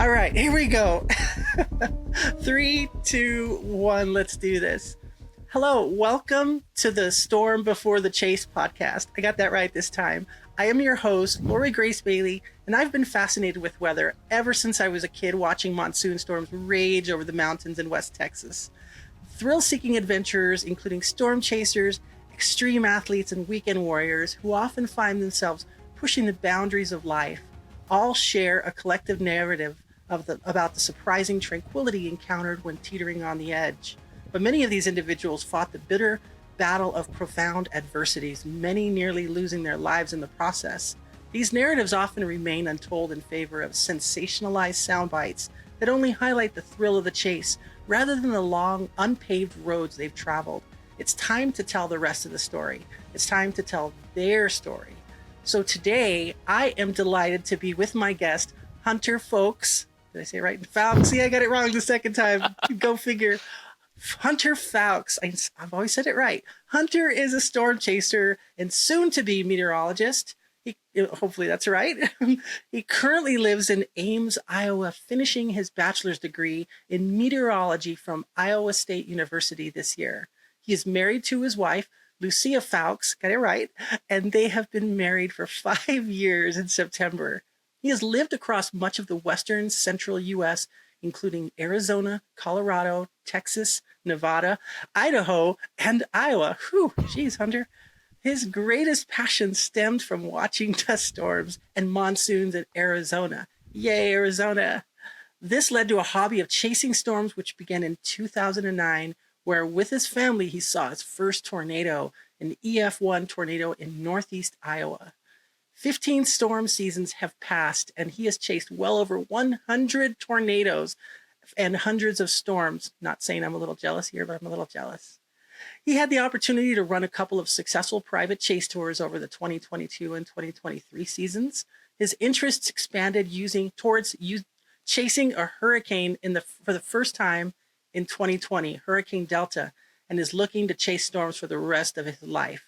All right, here we go. Three, two, one, let's do this. Hello, welcome to the Storm Before the Chase podcast. I got that right this time. I am your host, Lori Grace Bailey, and I've been fascinated with weather ever since I was a kid watching monsoon storms rage over the mountains in West Texas. Thrill-seeking adventurers, including storm chasers, extreme athletes, and weekend warriors who often find themselves pushing the boundaries of life, all share a collective narrative about the surprising tranquility encountered when teetering on the edge. But many of these individuals fought the bitter battle of profound adversities, many nearly losing their lives in the process. These narratives often remain untold in favor of sensationalized sound bites that only highlight the thrill of the chase rather than the long, unpaved roads they've traveled. It's time to tell the rest of the story. It's time to tell their story. So today, I am delighted to be with my guest, Hunter Fowkes. Did I say it right? Fowkes. See, I got it wrong the second time. Go figure. Hunter Fowkes. I've always said it right. Hunter is a storm chaser and soon-to-be meteorologist. Hopefully that's right. He currently lives in Ames, Iowa, finishing his bachelor's degree in meteorology from Iowa State University this year. He is married to his wife, Lucia Fowkes, got it right, and they have been married for 5 years in September. He has lived across much of the western central U.S., including Arizona, Colorado, Texas, Nevada, Idaho, and Iowa. Whew, geez, Hunter. His greatest passion stemmed from watching dust storms and monsoons in Arizona. Yay, Arizona. This led to a hobby of chasing storms, which began in 2009, where with his family, he saw his first tornado, an EF1 tornado in northeast Iowa. 15 storm seasons have passed, and he has chased well over 100 tornadoes and hundreds of storms. Not saying I'm a little jealous here, but I'm a little jealous. He had the opportunity to run a couple of successful private chase tours over the 2022 and 2023 seasons. His interests expanded towards chasing a hurricane for the first time in 2020, Hurricane Delta, and is looking to chase storms for the rest of his life.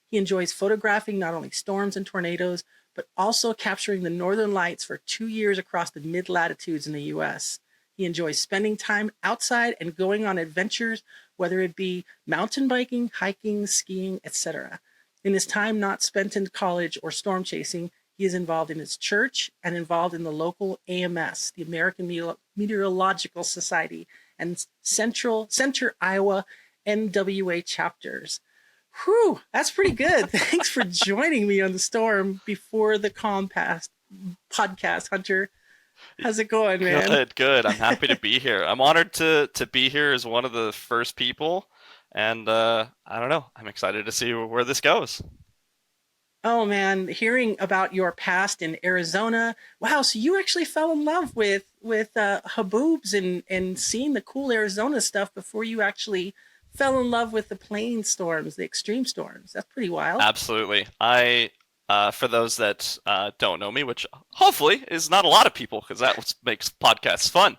He enjoys photographing not only storms and tornadoes, but also capturing the northern lights for 2 years across the mid-latitudes in the U.S. He enjoys spending time outside and going on adventures, whether it be mountain biking, hiking, skiing, etc. In his time not spent in college or storm chasing, he is involved in his church and involved in the local AMS, the American Meteorological Society, and Center Iowa NWA chapters. Whew, that's pretty good. Thanks for joining me on the Storm Before the Calm podcast, Hunter. How's it going, man? Good. I'm happy to be here. I'm honored to be here as one of the first people, and I don't know. I'm excited to see where this goes. Oh, man, hearing about your past in Arizona. Wow, so you actually fell in love with haboobs and seeing the cool Arizona stuff before you actually fell in love with the plain storms, the extreme storms. That's pretty wild. Absolutely. For those that don't know me, which hopefully is not a lot of people, because that makes podcasts fun.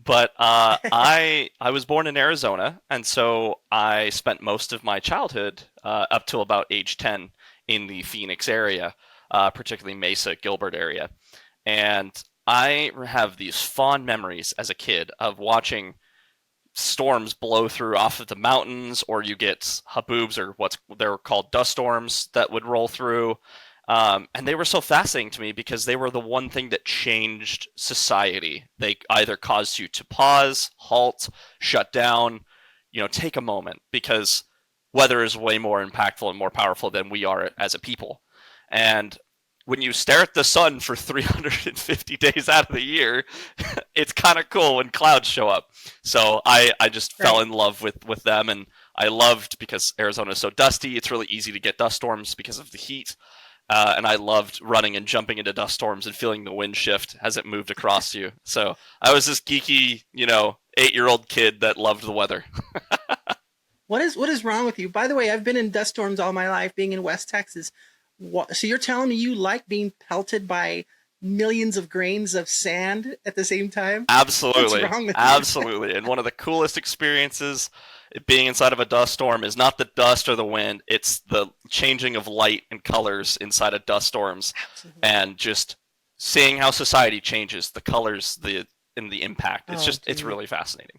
But I was born in Arizona, and so I spent most of my childhood up till about age 10 in the Phoenix area, particularly Mesa, Gilbert area. And I have these fond memories as a kid of watching storms blow through off of the mountains, or you get haboobs, or what they're called, dust storms, that would roll through. And they were so fascinating to me because they were the one thing that changed society. They either caused you to pause, halt, shut down, take a moment, because weather is way more impactful and more powerful than we are as a people. And when you stare at the sun for 350 days out of the year, it's kind of cool when clouds show up. So I just fell in love with them, and I loved, because Arizona is so dusty, it's really easy to get dust storms because of the heat. And I loved running and jumping into dust storms and feeling the wind shift as it moved across you. So I was this geeky, 8-year-old kid that loved the weather. What is wrong with you? By the way, I've been in dust storms all my life, being in West Texas. So you're telling me you like being pelted by millions of grains of sand at the same time? Absolutely. What's wrong with you? Absolutely. And one of the coolest experiences being inside of a dust storm is not the dust or the wind, it's the changing of light and colors inside of dust storms. Absolutely. And just seeing how society changes, the colors, the impact. Oh, It's dude. really fascinating.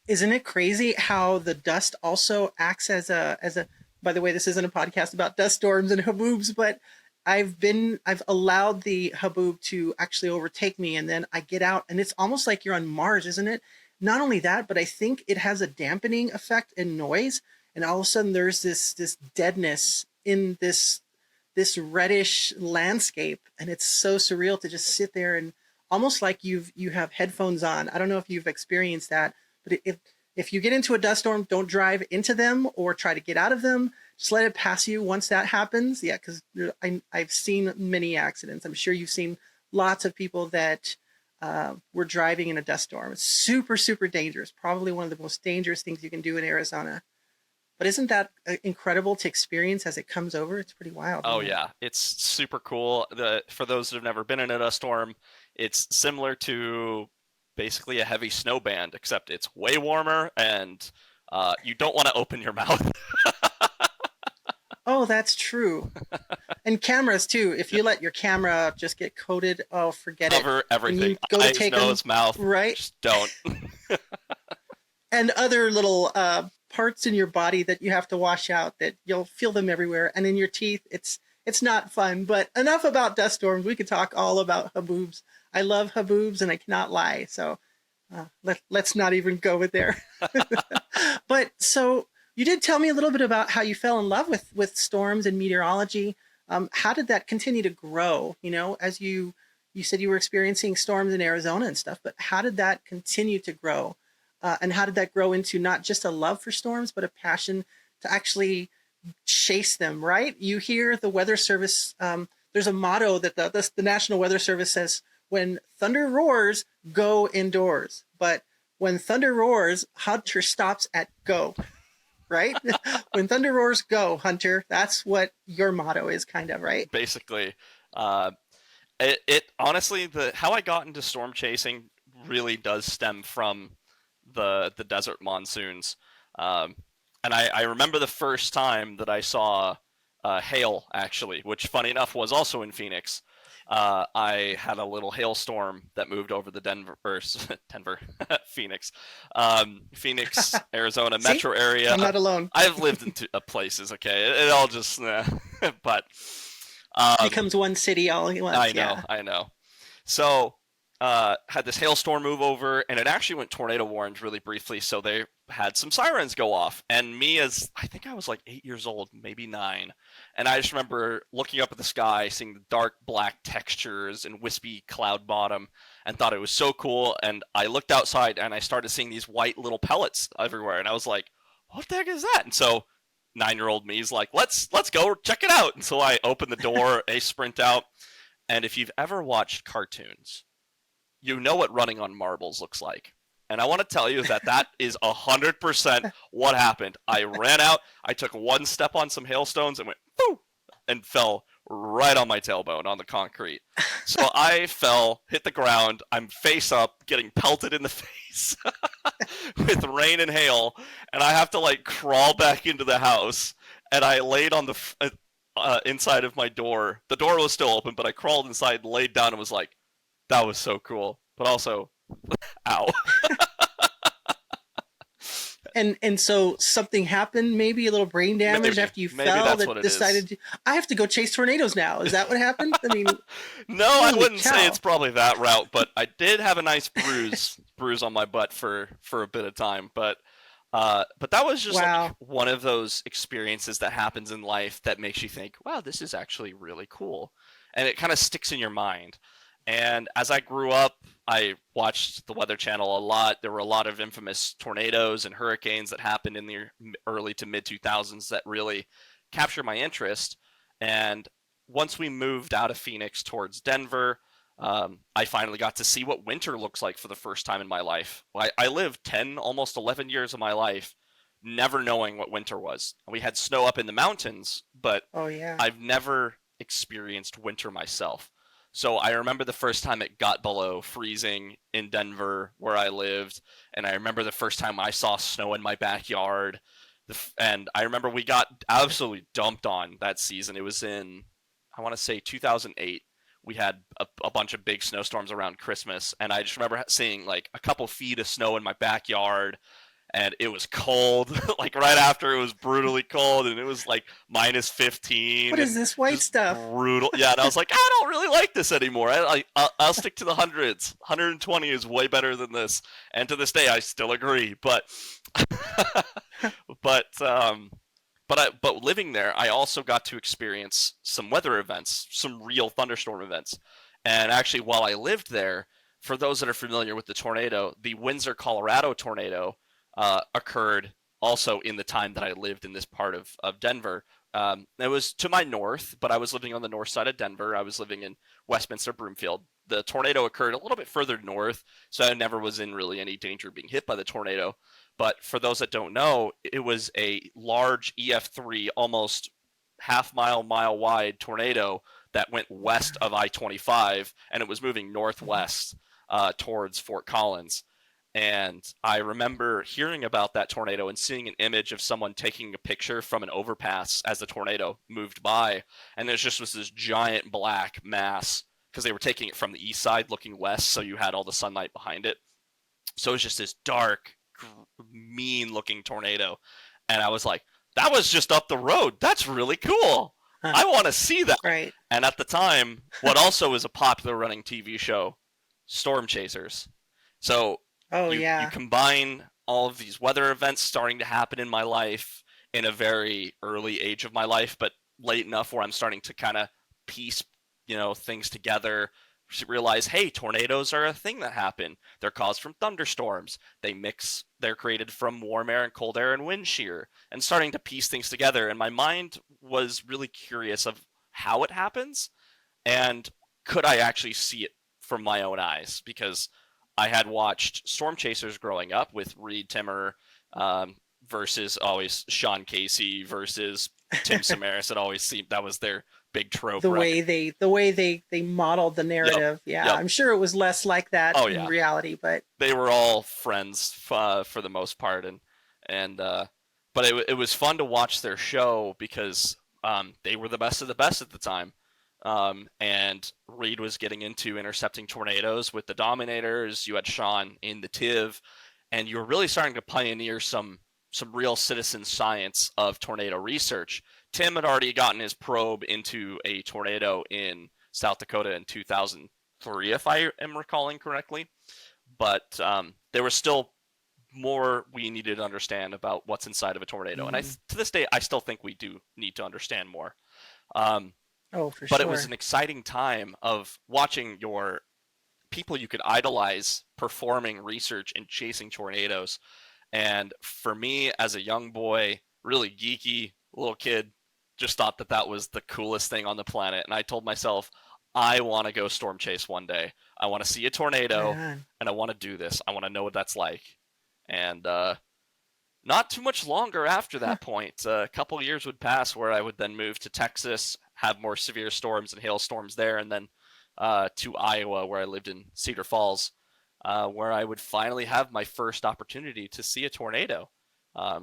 Isn't it crazy how the dust also acts as a by the way, this isn't a podcast about dust storms and haboobs, but I've allowed the haboob to actually overtake me, and then I get out and it's almost like you're on Mars, isn't it? Not only that, but I think it has a dampening effect in noise, and all of a sudden there's this deadness in this reddish landscape, and it's so surreal to just sit there and almost like you have headphones on. I don't know if you've experienced that, but if you get into a dust storm, don't drive into them or try to get out of them. Just let it pass you once that happens. Yeah, because I've seen many accidents. I'm sure you've seen lots of people that were driving in a dust storm. It's super, super dangerous. Probably one of the most dangerous things you can do in Arizona. But isn't that incredible to experience as it comes over? It's pretty wild, Oh isn't it? yeah, it's super cool. For those that have never been in a dust storm, it's similar to basically a heavy snow band, except it's way warmer and you don't want to open your mouth. Oh, that's true. And cameras too. If Yep. you let your camera just get coated, oh, forget it. Cover When everything, you go to eyes, take them, nose, mouth. right? Just don't. And other little parts in your body that you have to wash out that you'll feel them everywhere. And in your teeth, it's not fun. But enough about dust storms. We could talk all about haboobs. I love haboobs and I cannot lie. So let's not even go with there. But so you did tell me a little bit about how you fell in love with storms and meteorology. How did that continue to grow? You know, as you said you were experiencing storms in Arizona and stuff, but how did that continue to grow? And how did that grow into not just a love for storms, but a passion to actually chase them? Right? You hear the Weather Service. There's a motto that the National Weather Service says: "When thunder roars, go indoors." But when thunder roars, Hunter stops at go. Right? When thunder roars, go, Hunter. That's what your motto is, kind of, right? Basically, uh, it honestly, the how I got into storm chasing really does stem from the desert monsoons. Um, and I remember the first time that I saw hail, actually, which funny enough was also in Phoenix. I had a little hailstorm that moved over the Denver, Phoenix, Phoenix, Arizona See, metro area. I'm not alone. I've lived in places, okay? It all just, but um, Becomes one city all at once. I know, Yeah. I know. So, had this hailstorm move over, and it actually went tornado warned really briefly. So they had some sirens go off, and me, as I think I was like 8 years old, maybe 9, and I just remember looking up at the sky, seeing the dark black textures and wispy cloud bottom, and thought it was so cool. And I looked outside, and I started seeing these white little pellets everywhere, and I was like, "What the heck is that?" And so 9-year-old me is like, let's go check it out. And so I open the door, a sprint out, and if you've ever watched cartoons, you know what running on marbles looks like. And I want to tell you that that is 100% what happened. I ran out, I took one step on some hailstones and went, poof, and fell right on my tailbone on the concrete. So I fell, hit the ground, I'm face up, getting pelted in the face with rain and hail, and I have to like crawl back into the house. And I laid on the inside of my door. The door was still open, but I crawled inside, laid down, and was like, "That was so cool." But also, ow. And so something happened, maybe a little brain damage Maybe, after you maybe fell that's what that it is. decided to, I have to go chase tornadoes now. Is that what happened? I mean, No, I holy wouldn't say cow. it's probably that route, but I did have a nice bruise on my butt for a bit of time. But that was just like Wow. one of those experiences that happens in life that makes you think, wow, this is actually really cool, and it kind of sticks in your mind. And as I grew up, I watched the Weather Channel a lot. There were a lot of infamous tornadoes and hurricanes that happened in the early to mid 2000s that really captured my interest. And once we moved out of Phoenix towards Denver, I finally got to see what winter looks like for the first time in my life. I lived 10, almost 11 years of my life never knowing what winter was. We had snow up in the mountains, but Oh yeah. I've never experienced winter myself. So I remember the first time it got below freezing in Denver where I lived, and I remember the first time I saw snow in my backyard. And I remember we got absolutely dumped on that season. It was in, I want to say, 2008. we had a bunch of big snowstorms around Christmas, and I just remember seeing like a couple feet of snow in my backyard, and it was cold, like right after it was brutally cold, and it was like minus What 15 is and this white just stuff? brutal. Yeah, and I was like, I don't really like this anymore. I'll stick to the hundreds. 120 is way better than this, and to this day, I still agree. But but living there, I also got to experience some weather events, some real thunderstorm events. And actually, while I lived there, for those that are familiar with the tornado, the Windsor, Colorado tornado occurred also in the time that I lived in this part of Denver. It was to my north, but I was living on the north side of Denver. I was living in Westminster, Broomfield. The tornado occurred a little bit further north, so I never was in really any danger of being hit by the tornado. But for those that don't know, it was a large EF3, almost mile wide tornado that went west of I-25, and it was moving northwest towards Fort Collins. And I remember hearing about that tornado and seeing an image of someone taking a picture from an overpass as the tornado moved by. And there just was this giant black mass because they were taking it from the east side looking west, so you had all the sunlight behind it. So it was just this dark, mean looking tornado. And I was like, that was just up the road. That's really cool. Huh. I want to see that. Right. And at the time, what also is a popular running TV show, Storm Chasers. So Oh, you yeah. combine all of these weather events starting to happen in my life in a very early age of my life, but late enough where I'm starting to kind of piece, things together, realize, hey, tornadoes are a thing that happen. They're caused from thunderstorms. They're created from warm air and cold air and wind shear, and starting to piece things together. And my mind was really curious of how it happens and could I actually see it from my own eyes, because I had watched Storm Chasers growing up with Reed Timmer versus always Sean Casey versus Tim Samaras. It always seemed that was their big trope. The way they modeled the narrative. Yep, Yeah, yep. I'm sure it was less like that Oh, in yeah. reality, but They were all friends for the most part, and but it was fun to watch their show because they were the best of the best at the time. And Reed was getting into intercepting tornadoes with the Dominators. You had Sean in the Tiv, and you were really starting to pioneer some real citizen science of tornado research. Tim had already gotten his probe into a tornado in South Dakota in 2003, if I am recalling correctly. But there was still more we needed to understand about what's inside of a tornado, and to this day, I still think we do need to understand more. Um, oh, for but sure. it was an exciting time of watching your people you could idolize performing research and chasing tornadoes. And for me, as a young boy, really geeky little kid, just thought that that was the coolest thing on the planet. And I told myself, I want to go storm chase one day. I want to see a tornado, Right on. and I want to do this. I want to know what that's like. And not too much longer after Huh. that point, a couple of years would pass where I would then move to Texas, have more severe storms and hailstorms there, and then to Iowa, where I lived in Cedar Falls, where I would finally have my first opportunity to see a tornado.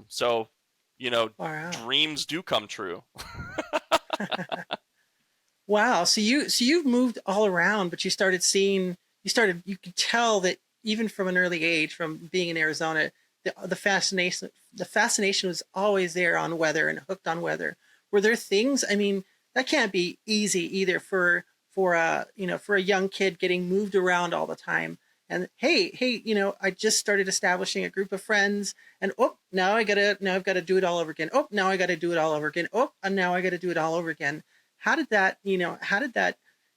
So, Wow. dreams do come true. Wow. So you've moved all around, but you could tell that even from an early age, from being in Arizona, the fascination was always there on weather and hooked on weather. Were there things, I mean, that can't be easy either for a young kid getting moved around all the time. And hey, I just started establishing a group of friends, and now I've got to do it all over again. Now I got to do it all over again. And now I got to do it all over again. How did that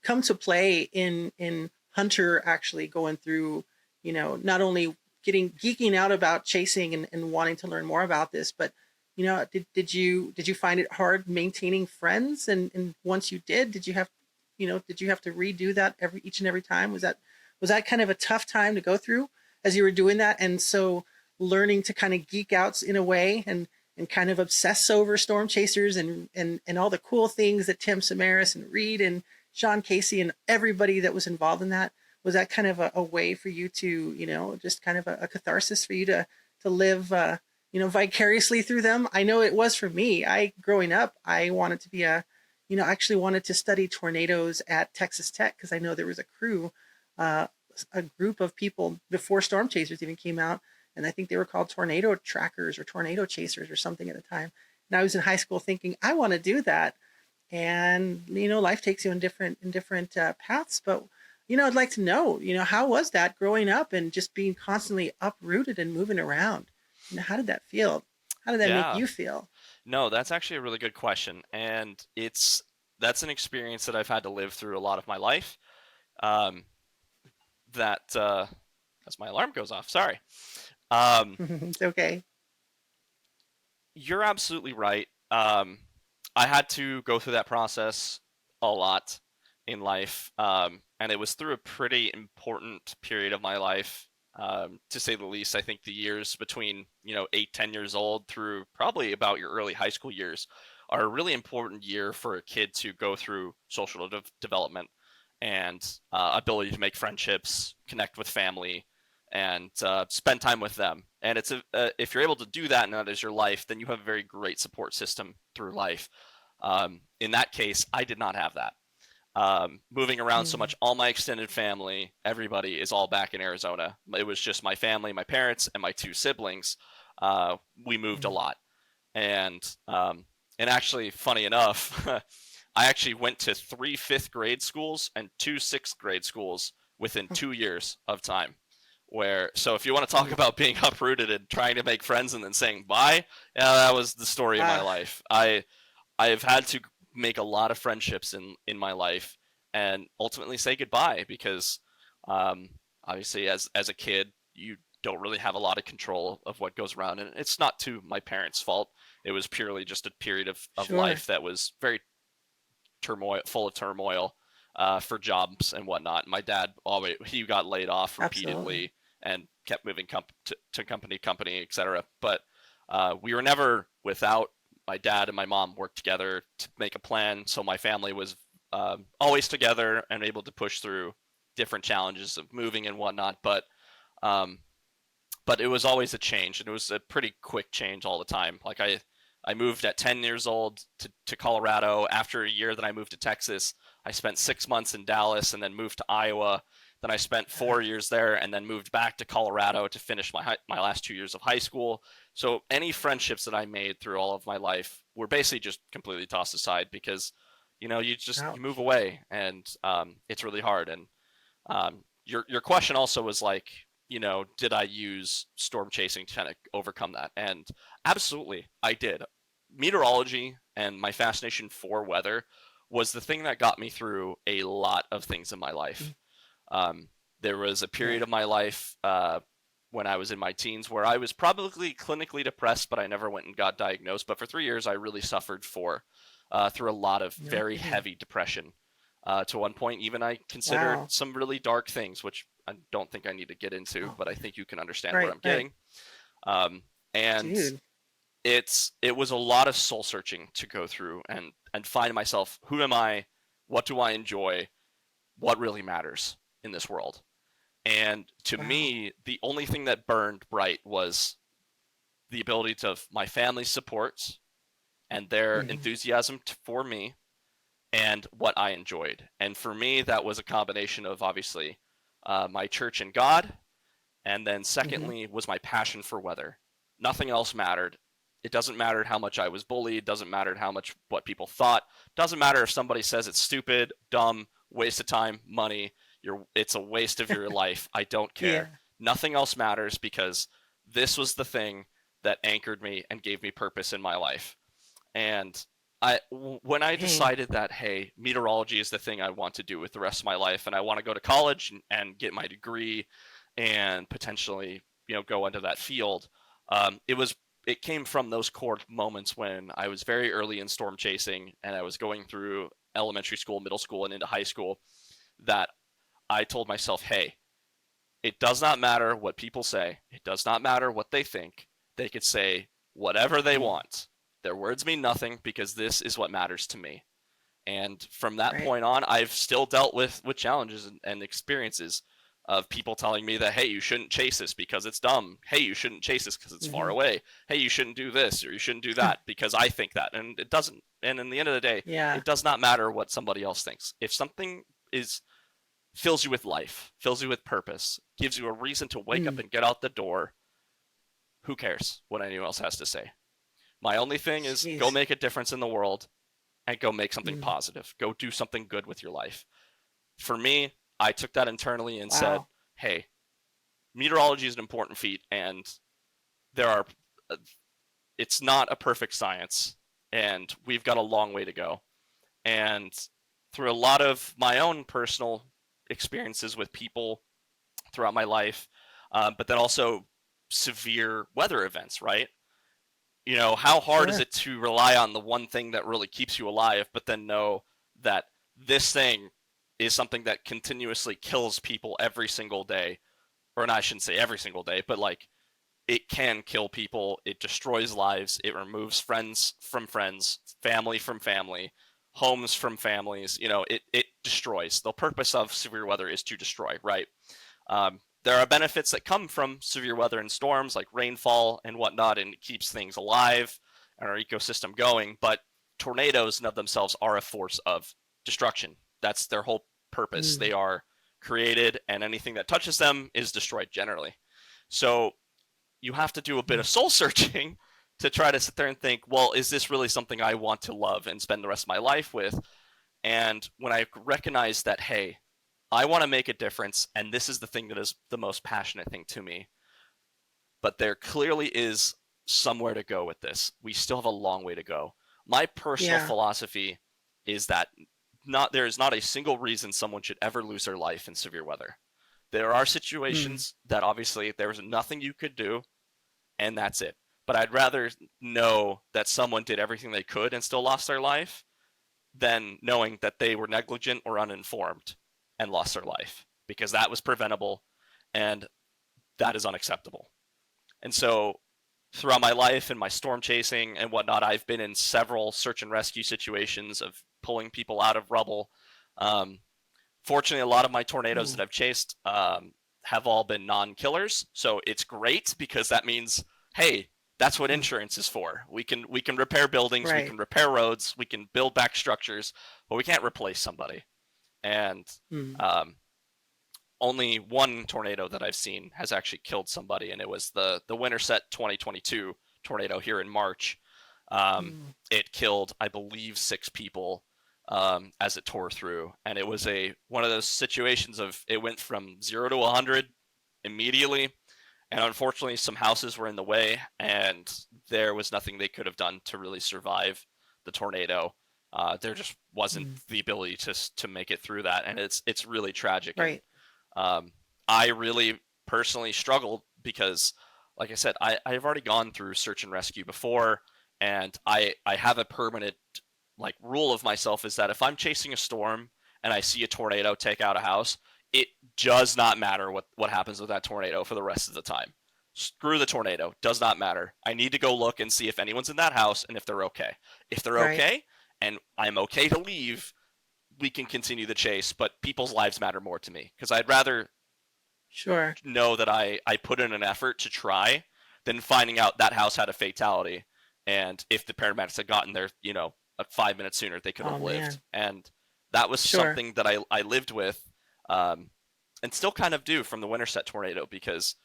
come to play in Hunter actually going through, not only geeking out about chasing and wanting to learn more about this, but did you find it hard maintaining friends? And once you did you have to redo that each and every time? Was that kind of a tough time to go through as you were doing that? And so learning to kind of geek out in a way and kind of obsess over storm chasers and all the cool things that Tim Samaras and Reed and Sean Casey and everybody that was involved in that, was that kind of a way for you to, just kind of a catharsis for you to live, vicariously through them? I know it was for me. Growing up, I wanted to be I actually wanted to study tornadoes at Texas Tech because I know there was a crew, uh, a group of people before storm chasers even came out, and I think they were called tornado trackers or tornado chasers or something at the time. And I was in high school thinking I want to do that, and life takes you in different paths. But I'd like to know, how was that growing up and just being constantly uprooted and moving around? How did that feel? How did that make Yeah. you feel? No, that's actually a really good question, and that's an experience that I've had to live through a lot of my life. Um, that as my alarm goes off, sorry. Um, It's okay. you're absolutely right. I had to go through that process a lot in life, and it was through a pretty important period of my life, to say the least. I think the years between 8, 10 years old through probably about your early high school years are a really important year for a kid to go through social development and ability to make friendships, connect with family, and spend time with them. And if you're able to do that and that is your life, then you have a very great support system through life. In that case, I did not have that. Moving around so Mm. much, all my extended family, everybody is all back in Arizona. It was just my family, my parents, and my two siblings. We moved a Mm. lot, and actually, funny enough, I actually went to 3 fifth grade schools and 2 sixth grade schools within 2 years of time. So if you want to talk Jeez. about being uprooted and trying to make friends and then saying bye, yeah, that was the story of my Ah, life. I've had to make a lot of friendships in my life and ultimately say goodbye because, um, obviously as a kid you don't really have a lot of control of what goes around, and it's not to my parents' fault. It was purely just a period of sure. life that was very full of turmoil, for jobs and whatnot. My dad always he got laid off Absolutely. repeatedly and kept moving to company, etc. But we were never without. My dad and my mom worked together to make a plan, so my family was always together and able to push through different challenges of moving and whatnot. Um, but it was always a change, and it was a pretty quick change all the time. Like I moved at 10 years old to Colorado. After a year that I moved to Texas, I spent 6 months in Dallas and then moved to Iowa. Then I spent 4 years there and then moved back to Colorado to finish my last 2 years of high school. So any friendships that I made through all of my life were basically just completely tossed aside because, you move Ouch. away, and it's really hard. And your question also was like, did I use storm chasing to kind of overcome that? And absolutely, I did. Meteorology and my fascination for weather was the thing that got me through a lot of things in my life. Mm. Um, there was a period Yeah. of my life, when I was in my teens where I was probably clinically depressed, but I never went and got diagnosed. But for 3 years, I really suffered through a lot of No very kidding. heavy depression. To one point, even I considered Wow. some really dark things, which I don't think I need to get into, Oh, but I think you can understand where right, I'm right. getting. Um, and Dude. it was a lot of soul searching to go through and find myself. Who am I? What do I enjoy? What really matters in this world? And to Wow. me, the only thing that burned bright was the ability to my family's support and their Hmm. enthusiasm for me and what I enjoyed. And for me, that was a combination of obviously my church and God, and then Hmm. secondly was my passion for weather. Nothing else mattered. It doesn't matter how much I was bullied. Doesn't matter how much what people thought. Doesn't matter if somebody says it's stupid, dumb, waste of time, money. It's a waste of your life. I don't care. Yeah. Nothing else matters because this was the thing that anchored me and gave me purpose in my life. And when I Dang. decided that, hey, meteorology is the thing I want to do with the rest of my life, and I want to go to college and get my degree, and potentially, go into that field, it came from those core moments when I was very early in storm chasing, and I was going through elementary school, middle school, and into high school, that I told myself, hey, it does not matter what people say. It does not matter what they think. They could say whatever they Mm. want. Their words mean nothing because this is what matters to me. And from that Right. point on, I've still dealt with challenges and experiences. of people telling me that, hey, you shouldn't chase this because it's dumb. Hey, you shouldn't chase this because it's far Mm-hmm. away. Hey, you shouldn't do this or you shouldn't do that because I think that. And it doesn't. And in the end of the day, Yeah. it does not matter what somebody else thinks. If something is fills you with life, fills you with purpose, gives you a reason to wake up Mm. and get out the door, who cares what anyone else has to say? My only thing is go Jeez. make a difference in the world and go make something Mm. positive. Go do something good with your life. For me, I took that internally and said, Wow. hey, meteorology is an important feat, and there are it's not a perfect science, and we've got a long way to go. And through a lot of my own personal experiences with people throughout my life, but then also severe weather events, right? How hard is Sure. it to rely on the one thing that really keeps you alive, but then know that this thing is something that continuously kills people every single day? Or I shouldn't say every single day, but like it can kill people. It destroys lives. It removes friends, family from family, homes from families. It destroys. The purpose of severe weather is to destroy, right? There are benefits that come from severe weather and storms like rainfall and whatnot, and it keeps things alive and our ecosystem going. But tornadoes in of themselves are a force of destruction. That's their whole purpose. Mm. They are created, and anything that touches them is destroyed generally. So you have to do a bit Mm. of soul searching to try to sit there and think, well, is this really something I want to love and spend the rest of my life with? And when I recognize that, hey, I want to make a difference, and this is the thing that is the most passionate thing to me, but there clearly is somewhere to go with this. We still have a long way to go. My personal Yeah. philosophy is that there is not a single reason someone should ever lose their life in severe weather. There are Mm. situations that obviously there's nothing you could do, and that's it. But I'd rather know that someone did everything they could and still lost their life than knowing that they were negligent or uninformed and lost their life, because that was preventable and that is unacceptable. And so throughout my life and my storm chasing and whatnot, I've been in several search and rescue situations of pulling people out of rubble. Um, Fortunately, a lot of my tornadoes Mm. that I've chased have all been non-killers, so it's great because that means, hey, that's what Mm. insurance is for. We can repair buildings, we Right. can repair roads, we can build back structures, but we can't replace somebody. And Mm. um, only one tornado that I've seen has actually killed somebody, and it was the Winterset 2022 tornado here in March. Mm. It killed, I believe, 6 people as it tore through, and it was a one of those situations of it went from 0 to 100 immediately, and unfortunately, some houses were in the way, and there was nothing they could have done to really survive the tornado. There just wasn't Mm. the ability to make it through that, and it's really tragic. And Right. um, I really personally struggled because, like I said, I've already gone through search and rescue before, and I have a permanent like rule of myself is that if I'm chasing a storm and I see a tornado take out a house, it does not matter what happens with that tornado for the rest of the time. Screw the tornado, does not matter. I need to go look and see if anyone's in that house and if they're okay. If they're Right. okay and I'm okay to leave, we can continue the chase, but people's lives matter more to me because I'd rather Sure. know that I put in an effort to try than finding out that house had a fatality. And if the paramedics had gotten there, 5 minutes sooner, they could Oh have lived. man. And that was Sure. something that I lived with um, and still kind of do from the Winterset tornado because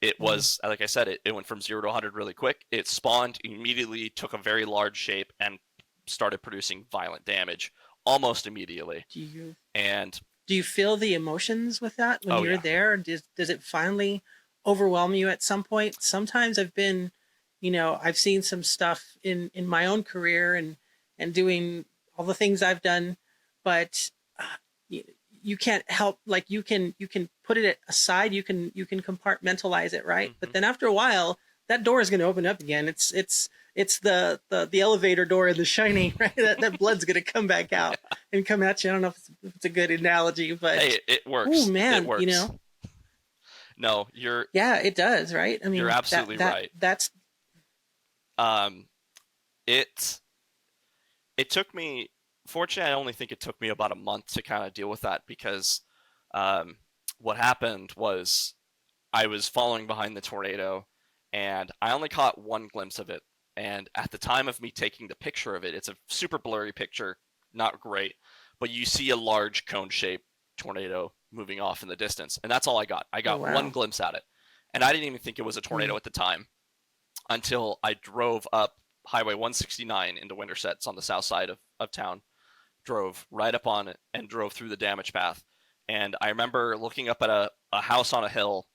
it Mm. was, like I said, it went from 0 to 100 really quick. It spawned, immediately took a very large shape, and started producing violent damage almost immediately. Do you And do you feel the emotions with that when oh, you're yeah. there? Does it finally overwhelm you at some point? Sometimes I've seen some stuff in my own career and doing all the things I've done, but you, you can't help, like, you can put it aside, you can compartmentalize it, right? But Hmm. then after a while, that door is going to open up again. It's the elevator door in The Shining, right? That blood's going to come back out and come at you. I don't know if it's a good analogy, but Hey, it oh works. It man, works. No, you're yeah, it does, right? I you're mean, that absolutely that right. that's Um, it it took me. Fortunately, I only think it took me about a month to kind of deal with that because um, what happened was I was following behind the tornado, and I only caught one glimpse of it. And at the time of me taking the picture of it, it's a super blurry picture, not great, but you see a large cone-shaped tornado moving off in the distance, and that's all I got. I Oh, got one wow. glimpse at it, and I didn't even think it was a tornado Mm. at the time until I drove up Highway 169 into Winterset. It's on the south side of town. Drove right up on it and drove through the damage path. And I remember looking up at a house on a hill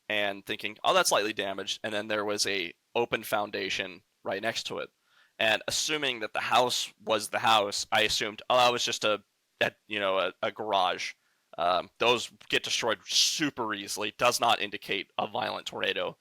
and thinking, "Oh, that's slightly damaged." And then there was a open foundation right next to it. And assuming that the house was the house, I assumed, "Oh, that was just a garage." Those get destroyed super easily. Does not indicate a violent tornado.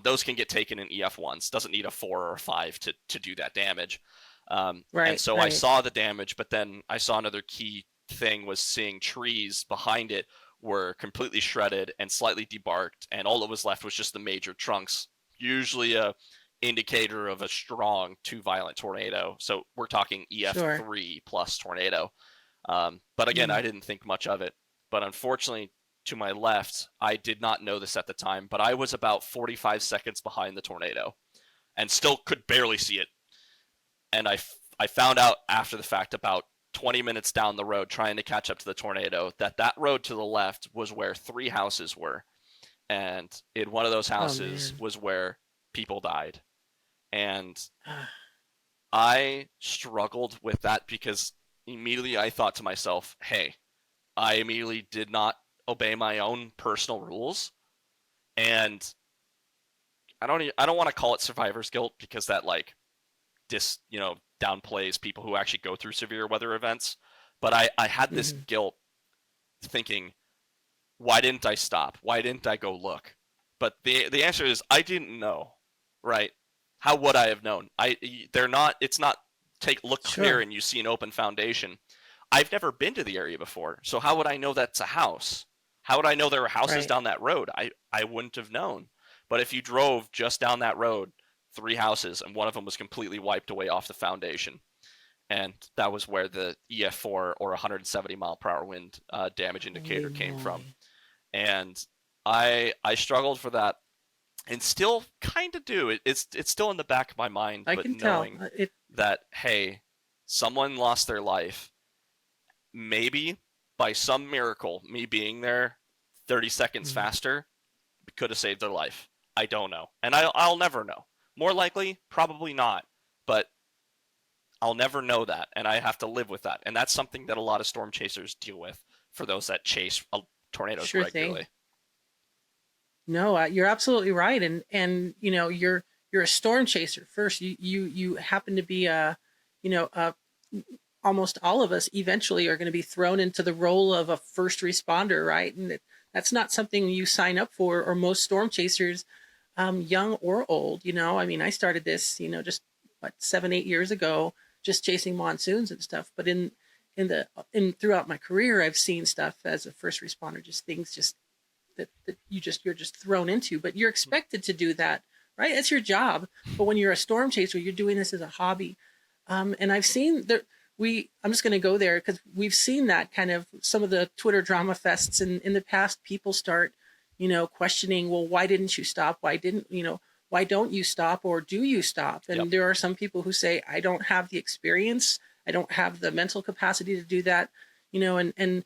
Those can get taken in EF1s. Doesn't need a 4 or a 5 to do that damage. And Right, so I right. saw the damage, but then I saw another key thing was seeing trees behind it were completely shredded and slightly debarked, and all that was left was just the major trunks. Usually a indicator of a strong to violent tornado. So we're talking Sure. EF3 plus tornado. But again, I Mm. didn't think much of it. But unfortunately, to my left, I did not know this at the time, but I was about 45 seconds behind the tornado and still could barely see it. And I found out after the fact, about 20 minutes down the road, trying to catch up to the tornado, that road to the left was where three houses were. And in one of those Oh, houses man. was where people died. And Ah, I struggled with that because immediately I thought to myself, hey, I immediately did not obey my own personal rules. And I don't want to call it survivor's guilt because that like downplays people who actually go through severe weather events. But I had this mhm. guilt thinking, why didn't I stop? Why didn't I go look? But the answer is I didn't know, right? How would I have known? They're not. It's not take look clear Sure. and you see an open foundation. I've never been to the area before, so how would I know that's a house? How would I know there were houses Right. down that road? I wouldn't have known. But if you drove just down that road, three houses, and one of them was completely wiped away off the foundation, and that was where the EF4 or 170-mile-per-hour wind damage Holy indicator came from. moly. And I struggled for that, and still kind of do. It's still in the back of my mind, I but can tell. knowing It. that hey, someone lost their life, maybe by some miracle, me being there 30 seconds Mm. faster could have saved their life. I don't know, and I'll never know. More likely, probably not, but I'll never know that, and I have to live with that. And that's something that a lot of storm chasers deal with for those that chase tornadoes Sure thing. regularly. No, you're absolutely right, and you're a storm chaser. First, you happen to be a, you know, a almost all of us eventually are going to be thrown into the role of a first responder, right? And that's not something you sign up for, or most storm chasers, young or old. I mean, I started this, just what 7, 8 years ago, just chasing monsoons and stuff. But in throughout my career, I've seen stuff as a first responder, just things just that you're just thrown into, but you're expected to do that, right? It's your job. But when you're a storm chaser, you're doing this as a hobby. And I've seen that I'm just going to go there because we've seen that kind of some of the Twitter drama fests in the past. People start, questioning, well, why didn't you stop? Why don't you stop, or do you stop? Yep. And there are some people who say, I don't have the experience. I don't have the mental capacity to do that, and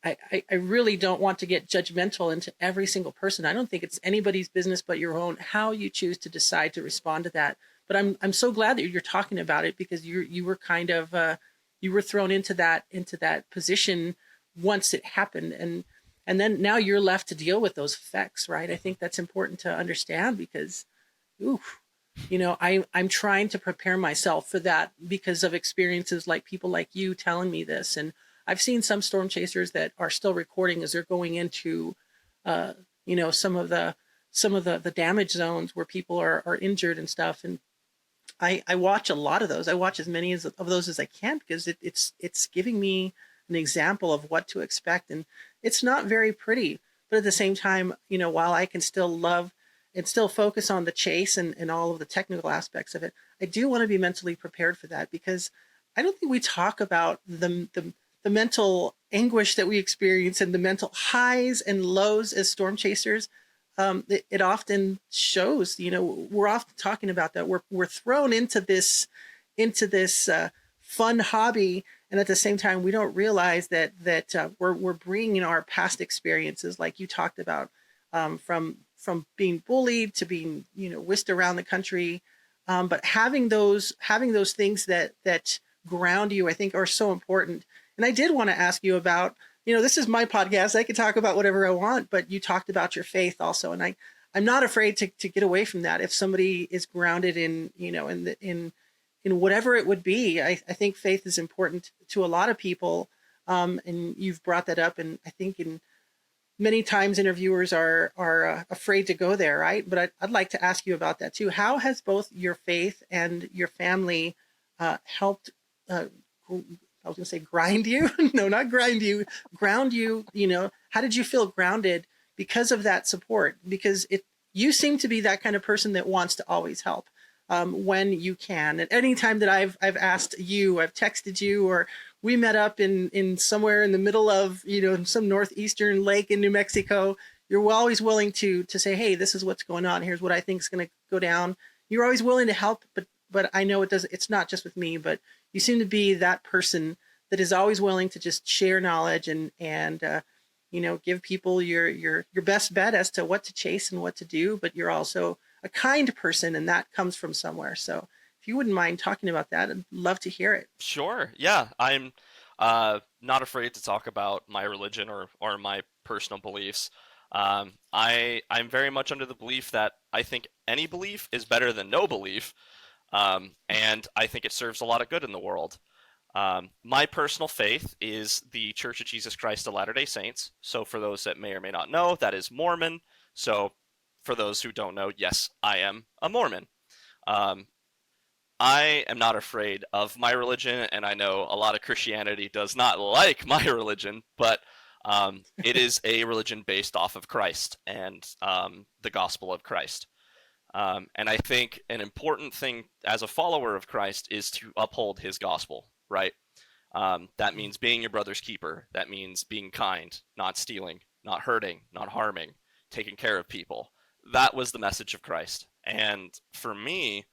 I really don't want to get judgmental into every single person. I don't think it's anybody's business but your own how you choose to decide to respond to that. But I'm so glad that you're talking about it because you were kind of you were thrown into that position once it happened, and then now you're left to deal with those effects, right? I think that's important to understand because, ooh, I'm trying to prepare myself for that because of experiences like people like you telling me this. And I've seen some storm chasers that are still recording as they're going into, uh, some of the damage zones where people are injured and stuff. And I watch a lot of those. I watch as many of those as I can because it's giving me an example of what to expect. And it's not very pretty, but at the same time, while I can still love and still focus on the chase and all of the technical aspects of it, I do want to be mentally prepared for that because I don't think we talk about the mental anguish that we experience and the mental highs and lows as storm chasers, it often shows. We're often talking about that. We're thrown into this fun hobby, and at the same time, we don't realize that we're bringing our past experiences, like you talked about, from being bullied to being whisked around the country, but having those things that ground you, I think, are so important. And I did want to ask you about, this is my podcast. I can talk about whatever I want, but you talked about your faith also. And I'm not afraid to get away from that. If somebody is grounded in whatever it would be, I think faith is important to a lot of people. And you've brought that up. And I think in many times interviewers are afraid to go there, right? But I'd like to ask you about that too. How has both your faith and your family helped, I was going to say grind you? No, not grind you, ground you. How did you feel grounded because of that support? Because you seem to be that kind of person that wants to always help when you can. And any time that I've asked you, I've texted you, or we met up in somewhere in the middle of some northeastern lake in New Mexico, you're always willing to say, hey, this is what's going on. Here's what I think is going to go down. You're always willing to help, but I know it's not just with me, but you seem to be that person that is always willing to just share knowledge and give people your best bet as to what to chase and what to do. But you're also a kind person, and that comes from somewhere. So if you wouldn't mind talking about that, I'd love to hear it. Sure. Yeah, I'm not afraid to talk about my religion or my personal beliefs. I'm very much under the belief that I think any belief is better than no belief, and I think it serves a lot of good in the world. My personal faith is the Church of Jesus Christ of Latter-day Saints. So for those that may or may not know, that is Mormon. So for those who don't know, yes, I am a Mormon. I am not afraid of my religion, and I know a lot of Christianity does not like my religion, but it is a religion based off of Christ and the gospel of Christ. And I think an important thing as a follower of Christ is to uphold his gospel, right? That means being your brother's keeper. That means being kind, not stealing, not hurting, not harming, taking care of people. That was the message of Christ. And for me,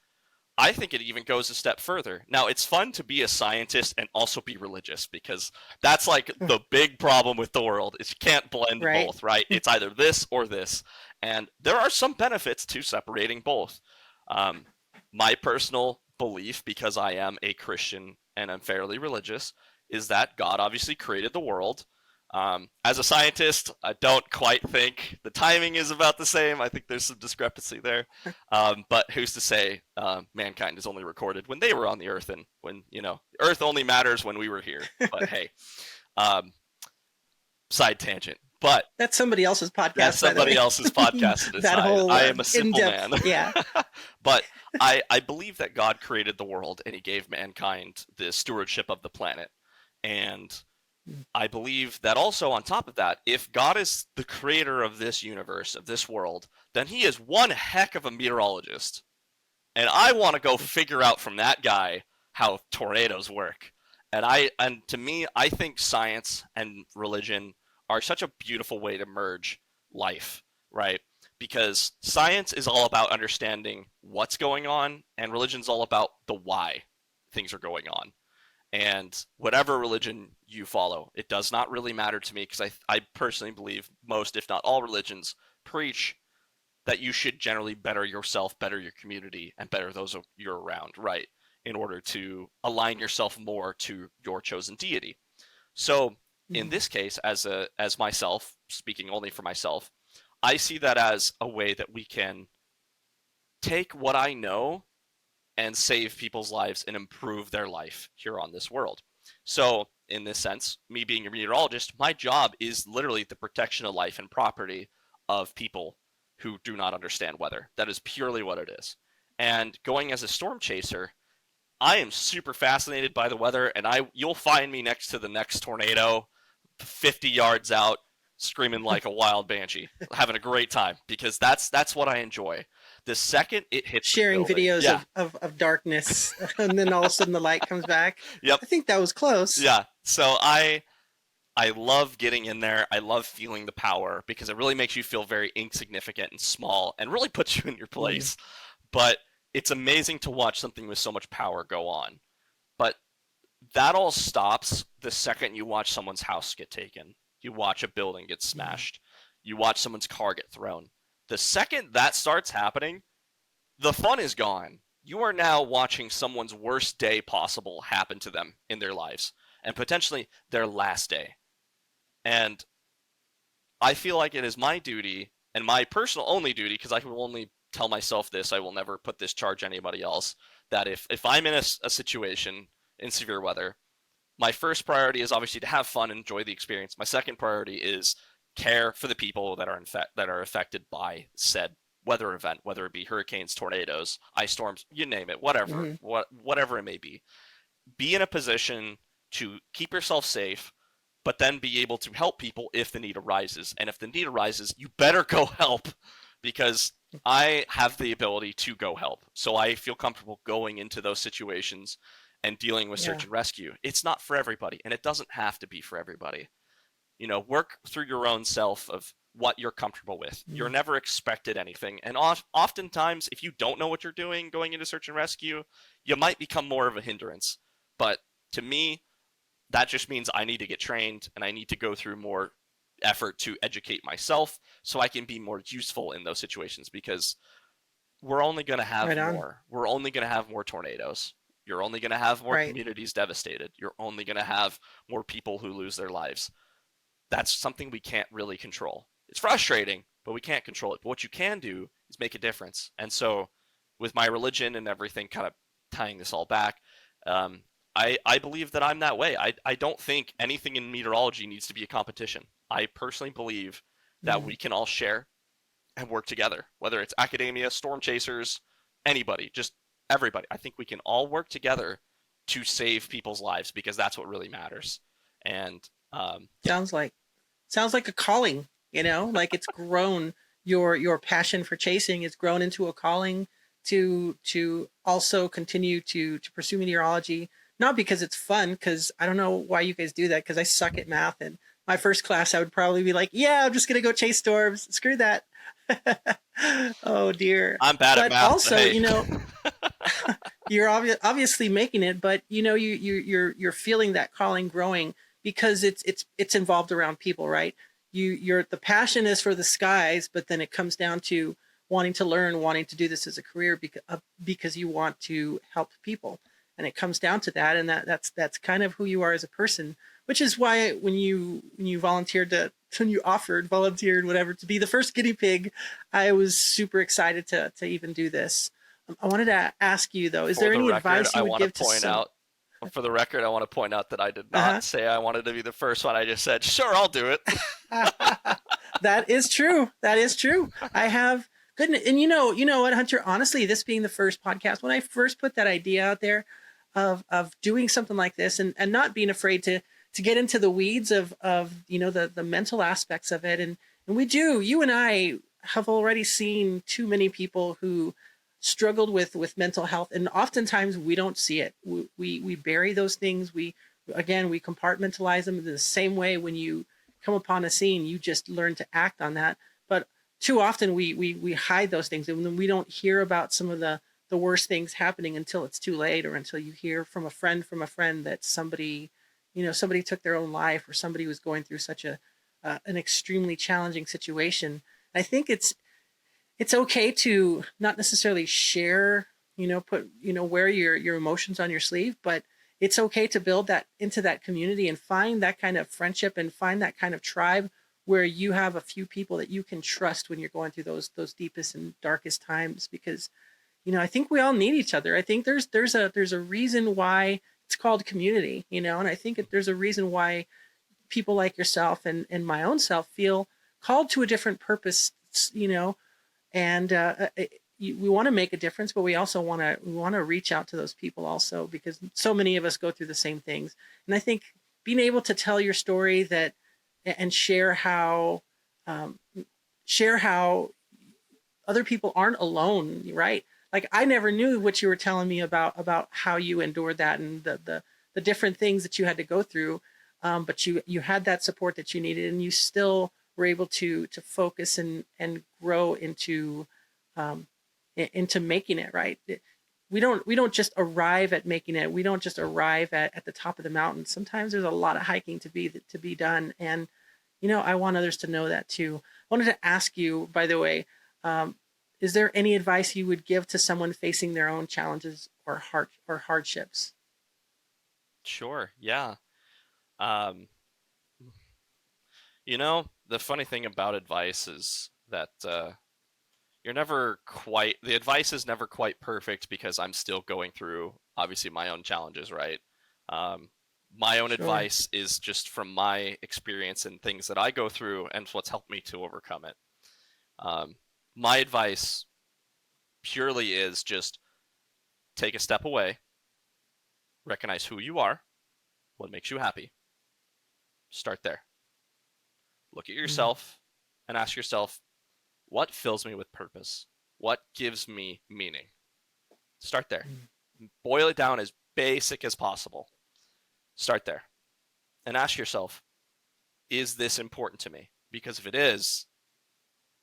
I think it even goes a step further. Now, it's fun to be a scientist and also be religious, because that's like the big problem with the world is you can't blend Right. both, right? It's either this or this. And there are some benefits to separating both. My personal belief, because I am a Christian and I'm fairly religious, is that God obviously created the world. As a scientist, I don't quite think the timing is about the same. I think there's some discrepancy there. But who's to say mankind is only recorded when they were on the Earth, and when, Earth only matters when we were here. But hey, side tangent. But That's somebody else's podcast. that's somebody else's podcast to That decide. whole I am a simple man. in-depth, yeah. But I believe that God created the world and he gave mankind the stewardship of the planet. And I believe that also on top of that, if God is the creator of this universe, of this world, then he is one heck of a meteorologist. And I want to go figure out from that guy how tornadoes work. And to me, I think science and religion are such a beautiful way to merge life, right? Because science is all about understanding what's going on, and religion's all about the why things are going on. And whatever religion you follow, it does not really matter to me, because I personally believe most, if not all, religions preach that you should generally better yourself, better your community, and better those you're around, right? In order to align yourself more to your chosen deity. So in this case, as myself, speaking only for myself, I see that as a way that we can take what I know and save people's lives and improve their life here on this world. So in this sense, me being a meteorologist, my job is literally the protection of life and property of people who do not understand weather. That is purely what it is. And going as a storm chaser, I am super fascinated by the weather, and you'll find me next to the next tornado, 50 yards out, screaming like a wild banshee, having a great time, because that's what I enjoy. The second it hits Sharing the building, videos yeah. of darkness, and then all of a sudden the light comes back. Yep. I think that was close. Yeah. So I love getting in there. I love feeling the power because it really makes you feel very insignificant and small and really puts you in your Mm, place. But it's amazing to watch something with so much power go on. But that all stops the second you watch someone's house get taken. You watch a building get mm. smashed. You watch someone's car get thrown. The second that starts happening, the fun is gone. You are now watching someone's worst day possible happen to them in their lives and potentially their last day. And I feel like it is my duty and my personal only duty, because I will only tell myself this, I will never put this charge on anybody else, that if I'm in a situation in severe weather, my first priority is obviously to have fun and enjoy the experience. My second priority is care for the people that are affected by said weather event, whether it be hurricanes, tornadoes, ice storms, you name it, Mhm. whatever it may be. Be in a position to keep yourself safe, but then be able to help people if the need arises. And if the need arises, you better go help, because I have the ability to go help. So I feel comfortable going into those situations and dealing with Yeah. search and rescue. It's not for everybody, and it doesn't have to be for everybody. Work through your own self of what you're comfortable with. You're Mm. never expected anything. And oftentimes, if you don't know what you're doing going into search and rescue, you might become more of a hindrance. But to me, that just means I need to get trained and I need to go through more effort to educate myself so I can be more useful in those situations, because we're only going to have Right on. more. We're only going to have more tornadoes. You're only going to have more Right. communities devastated. You're only going to have more people who lose their lives. That's something we can't really control. It's frustrating, but we can't control it. But what you can do is make a difference. And so, with my religion and everything kind of tying this all back, um, I believe that I'm that way. I don't think anything in meteorology needs to be a competition. I personally believe that Mm. we can all share and work together, whether it's academia, storm chasers, anybody, just everybody. I think we can all work together to save people's lives, because that's what really matters. And yeah, Sounds like a calling, like it's grown. Your passion for chasing has grown into a calling to also continue to pursue meteorology, not because it's fun, because I don't know why you guys do that, because I suck at math, and my first class I would probably be like, yeah, I'm just gonna go chase storms, screw that. Oh dear. I'm bad at But math, but also, hey, you're obviously making it, but you're feeling that calling growing, because it's involved around people, right? You're the passion is for the skies, but then it comes down to wanting to learn, wanting to do this as a career, because you want to help people, and it comes down to that, and that's kind of who you are as a person, which is why when you volunteered whatever to be the first guinea pig, I was super excited to even do this. I wanted to ask you though, is for there the any record, advice I you would want to give to point some? out for the record, I want to point out that I did not Uh say I wanted to be the first one. I just said, sure, I'll do it. huh. That is true. That is true. I have goodness, and you know what, Hunter? Honestly, this being the first podcast, when I first put that idea out there of doing something like this, and not being afraid to get into the weeds of the mental aspects of it, and you and I have already seen too many people who struggled with mental health, and oftentimes we don't see it. We bury those things. We compartmentalize them in the same way. When you come upon a scene, you just learn to act on that. But too often we hide those things, and then we don't hear about some of the worst things happening until it's too late, or until you hear from a friend that somebody took their own life, or somebody was going through such an extremely challenging situation. I think it's okay to not necessarily share, put, wear your emotions on your sleeve, but it's okay to build that into that community, and find that kind of friendship, and find that kind of tribe where you have a few people that you can trust when you're going through those deepest and darkest times. Because I think we all need each other. I think there's a reason why it's called community, and I think there's a reason why people like yourself and my own self feel called to a different purpose, and we want to make a difference, but we want to reach out to those people also, because so many of us go through the same things. And I think being able to tell your story, that and um, share how other people aren't alone, right? Like, I never knew what you were telling me about how you endured that, and the different things that you had to go through. but you had that support that you needed, and you still were able to focus and grow um, into making it, right. We don't just arrive at making it. We don't just arrive at the top of the mountain. Sometimes there's a lot of hiking to be done, and I want others to know that too. I wanted to ask you, by the way, um, is there any advice you would give to someone facing their own challenges or hardships? Sure. Yeah. Um, the funny thing about advice is that the advice is never quite perfect because I'm still going through, obviously, my own challenges, right? Um, my own Sure. advice is just from my experience and things that I go through and what's helped me to overcome it. Um, my advice purely is just take a step away, recognize who you are, what makes you happy, start there. Look at Mm, yourself and ask yourself, what fills me with purpose? What gives me meaning? Start there. mm, Boil it down as basic as possible. Start there and ask yourself, is this important to me? Because if it is,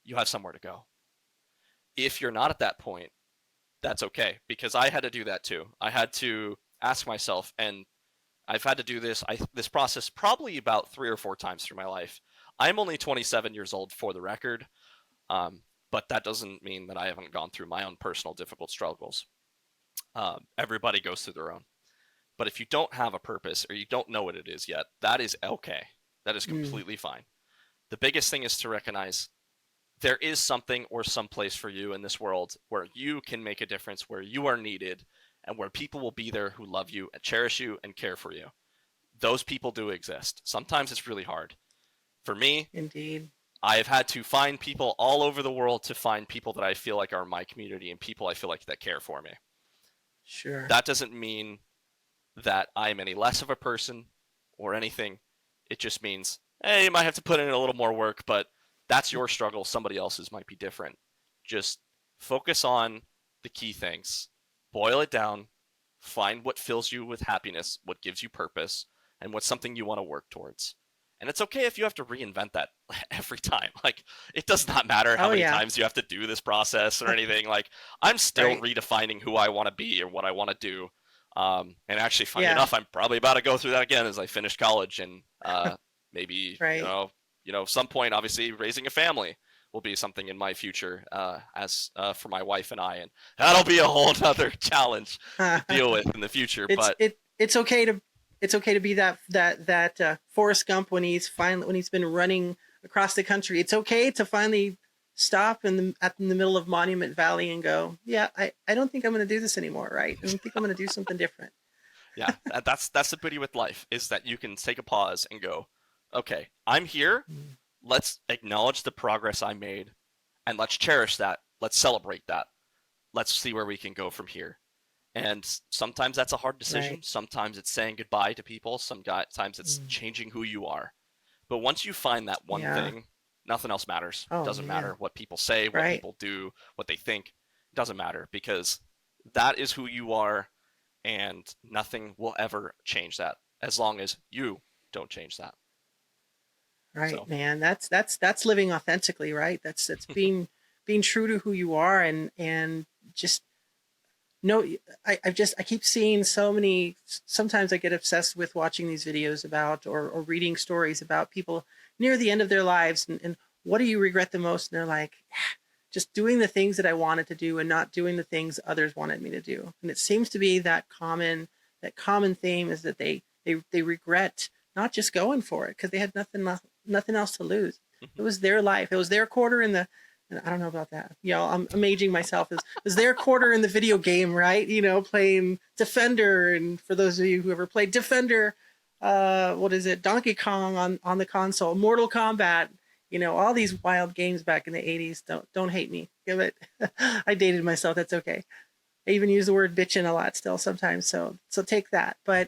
you have somewhere to go. If you're not at that point, that's okay, because I had to do that too. I had to ask myself, and I've had to do this process probably about 3 or 4 times through my life. I'm only 27 years old, for the record, but that doesn't mean that I haven't gone through my own personal difficult struggles. Everybody goes through their own. But if you don't have a purpose or you don't know what it is yet, that is okay. That is mm. completely fine. The biggest thing is to recognize there is something or some place for you in this world where you can make a difference, where you are needed, and where people will be there who love you and cherish you and care for you. Those people do exist. Sometimes it's really hard. For me, Indeed. I have had to find people all over the world to find people that I feel like are my community and people I feel like that care for me. Sure. That doesn't mean that I'm any less of a person or anything. It just means, hey, you might have to put in a little more work, but that's your struggle. Somebody else's might be different. Just focus on the key things, boil it down, find what fills you with happiness, what gives you purpose, and what's something you want to work towards. And it's okay if you have to reinvent that every time. Like, it does not matter how Oh many yeah. times you have to do this process or anything. Like, I'm still Right. redefining who I want to be or what I want to do. And actually, funny Yeah. enough, I'm probably about to go through that again as I finish college, and maybe Right. some point, obviously, raising a family will be something in my future as for my wife and I, and that'll be a whole other challenge to deal with in the future. it's But it it's okay to be that Forrest Gump when he's been running across the country. It's okay to finally stop in the middle of Monument Valley and go, yeah, I don't think I'm going to do this anymore, right? I don't think I'm going to do something different. yeah, that's the beauty with life, is that you can take a pause and go, okay, I'm here. Mm, Let's acknowledge the progress I made, and let's cherish that. Let's celebrate that. Let's see where we can go from here. And sometimes that's a hard decision. right. Sometimes it's saying goodbye to people. Sometimes it's Mm, changing who you are. But once you find that one yeah. thing, nothing else matters. It Oh doesn't matter man. what people say, what Right. people do, what they think. It doesn't matter, because that is who you are, and nothing will ever change that as long as you don't change that. Right, So, man. That's living authentically, right? That's being true to who you are, and just no. I keep seeing so many. Sometimes I get obsessed with watching these videos about or reading stories about people near the end of their lives, and what do you regret the most? And they're like, just doing the things that I wanted to do and not doing the things others wanted me to do. And it seems to be that common theme is that they regret not just going for it because they had nothing else to lose. It was their life. It was their quarter in the. And I don't know about that. I'm aging myself. It was their quarter in the video game, right? Playing Defender, and for those of you who ever played Defender, what is it? Donkey Kong on the console, Mortal Kombat, all these wild games back in the 80s. Don't hate me. Give it. I dated myself. That's okay. I even use the word bitchin' a lot still sometimes. So take that. But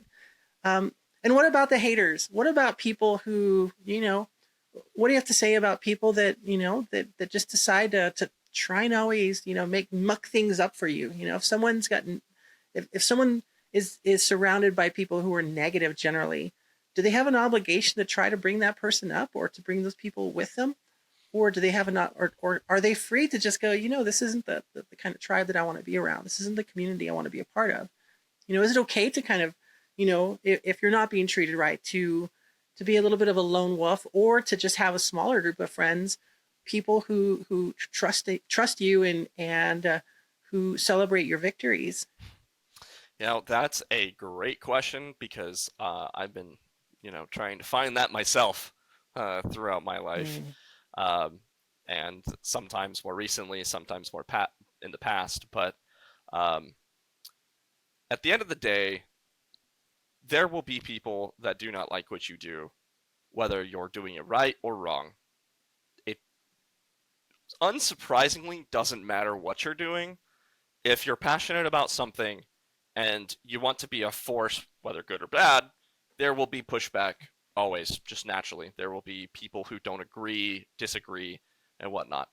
and what about the haters? What about people who, what do you have to say about people that, that just decide to try and always, make muck things up for you? If someone's gotten, if someone is surrounded by people who are negative generally, do they have an obligation to try to bring that person up or to bring those people with them? Or do they have or are they free to just go, this isn't the kind of tribe that I want to be around. This isn't the community I want to be a part of. Is it okay to kind of, if you're not being treated right, to be a little bit of a lone wolf, or to just have a smaller group of friends, people who trust you and who celebrate your victories? That's a great question because I've been, trying to find that myself throughout my life. Mm. Um, and sometimes more recently, sometimes more in the past. But um, at the end of the day, there will be people that do not like what you do, whether you're doing it right or wrong. It unsurprisingly doesn't matter what you're doing. If you're passionate about something and you want to be a force, whether good or bad, there will be pushback always, just naturally. There will be people who don't agree, disagree, and whatnot.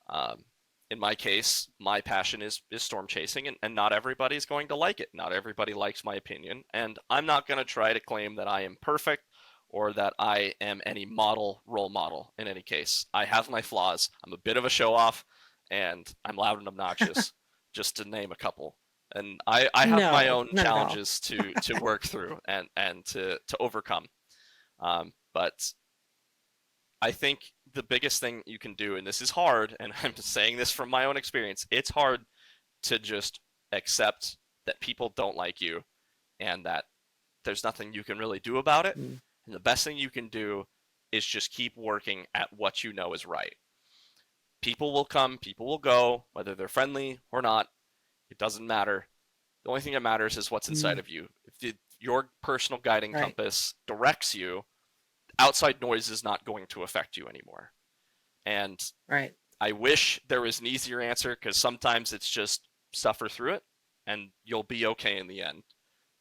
Um, in my case, my passion is storm chasing, and not everybody's going to like it. Not everybody likes my opinion, and I'm not going to try to claim that I am perfect or that I am any role model in any case. I have my flaws. I'm a bit of a show off, and I'm loud and obnoxious, just to name a couple. And I have my No, own not at all. challenges to work through and to overcome. But I think the biggest thing you can do, and this is hard, and I'm saying this from my own experience, it's hard to just accept that people don't like you and that there's nothing you can really do about it. Mm. And the best thing you can do is just keep working at what you know is right. People will come, people will go, whether they're friendly or not. It doesn't matter. The only thing that matters is what's inside Mm. of you. If your personal guiding Right. compass directs you, outside noise is not going to affect you anymore. And Right. I wish there was an easier answer because sometimes it's just suffer through it and you'll be okay in the end.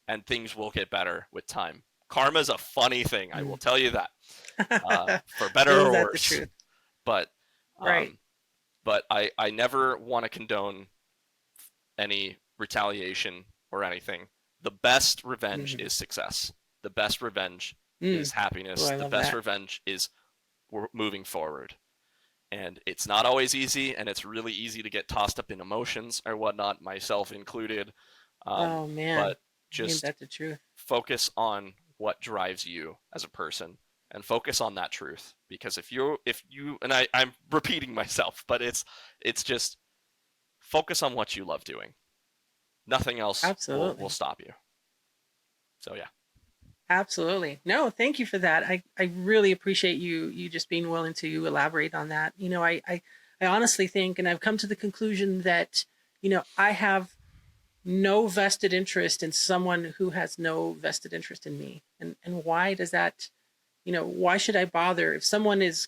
And things will get better with time. Karma's a funny thing, I will Mm. tell you that, for better Is or that the worse. truth? But Right. um, but I never want to condone any retaliation or anything. The best revenge Mm-hmm. is success. The best revenge is Mm. Oh, happiness. I The love best that. revenge is moving forward. And it's not always easy, and it's really easy to get tossed up in emotions or whatnot, myself included. Oh man, But ain't just that the truth? focus on what drives you as a person and focus on that truth, because if you and I'm repeating myself, but it's just focus on what you love doing. Nothing else will Absolutely. stop you. So yeah. Absolutely. No, thank you for that. I really appreciate you just being willing to elaborate on that. I honestly think, and I've come to the conclusion that, I have no vested interest in someone who has no vested interest in me. And why does that, why should I bother if someone is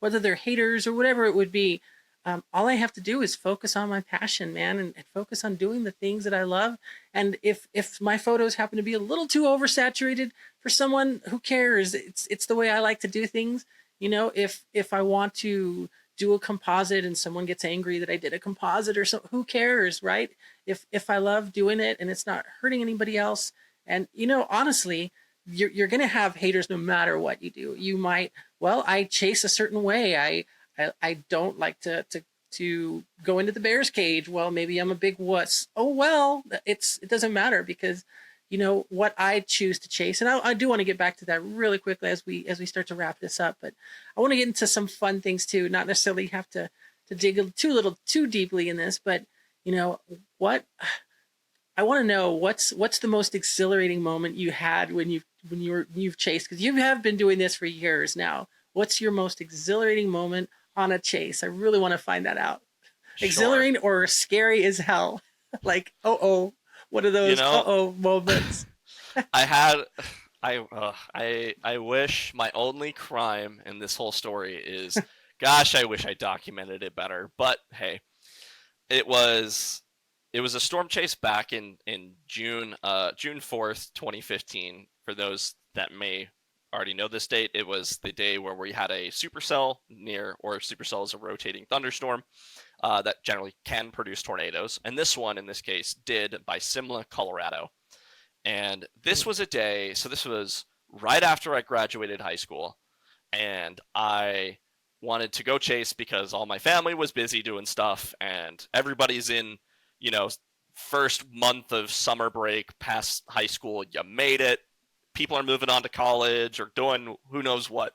whether they're haters or whatever it would be? All I have to do is focus on my passion, man, and focus on doing the things that I love. And if my photos happen to be a little too oversaturated for someone, who cares? It's the way I like to do things. If I want to do a composite and someone gets angry that I did a composite or so, who cares, right? If I love doing it and it's not hurting anybody else, and honestly, you're going to have haters no matter what you do. You might, well, I chase a certain way. I don't like to go into the bear's cage. Well, maybe I'm a big wuss. Oh well, it doesn't matter because what I choose to chase. And I do want to get back to that really quickly as we start to wrap this up. But I want to get into some fun things too. Not necessarily have to dig too deeply in this, but what I want to know, what's the most exhilarating moment you had when you've chased, because you have been doing this for years now. What's your most exhilarating moment on a chase? I really want to find that out. Sure. Exhilarating or scary as hell? Like, what are You those know, moments? I had I wish my only crime in this whole story is, gosh, I wish I documented it better. But hey, it was it was a storm chase back in June 4th, 2015. For those that may already know this date, it was the day where we had a supercell near, or supercell is a rotating thunderstorm that generally can produce tornadoes, and this one in this case did, by Simla, Colorado. And this was a day, so this was right after I graduated high school, and I wanted to go chase because all my family was busy doing stuff, and everybody's in, you know, first month of summer break past high school. You made it. People are moving on to college or doing who knows what,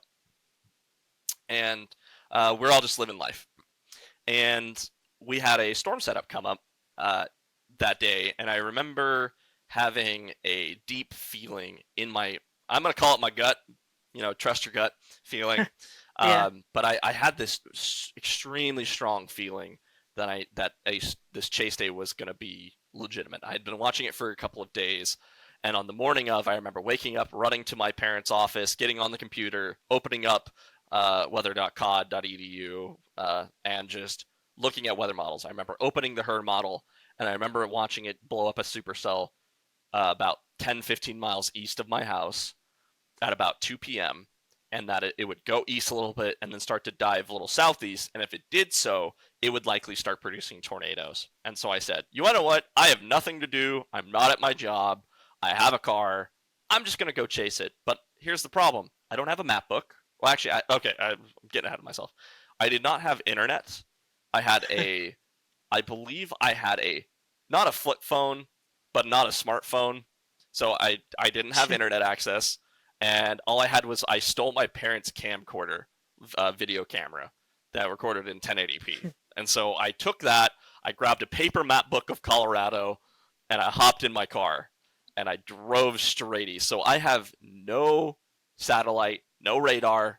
and we're all just living life. And we had a storm setup come up uh, that day, and I remember having a deep feeling in my, I'm going to call it my gut, trust your gut feeling. Yeah. But I had this extremely strong feeling that this chase day was going to be legitimate. I had been watching it for a couple of days, and on the morning of, I remember waking up, running to my parents' office, getting on the computer, opening up weather.cod.edu, and just looking at weather models. I remember opening the HER model, and I remember watching it blow up a supercell about 10, 15 miles east of my house at about 2 p.m., and that it would go east a little bit and then start to dive a little southeast. And if it did so, it would likely start producing tornadoes. And so I said, you want to know what? I have nothing to do. I'm not at my job. I have a car. I'm just going to go chase it. But here's the problem. I don't have a map book. Well, actually, I'm getting ahead of myself. I did not have internet. I believe I had not a flip phone, but not a smartphone. So I didn't have internet access. And all I had was I stole my parents' camcorder video camera that recorded in 1080p. And so I took that, I grabbed a paper map book of Colorado, and I hopped in my car, and I drove straight east. So I have no satellite, no radar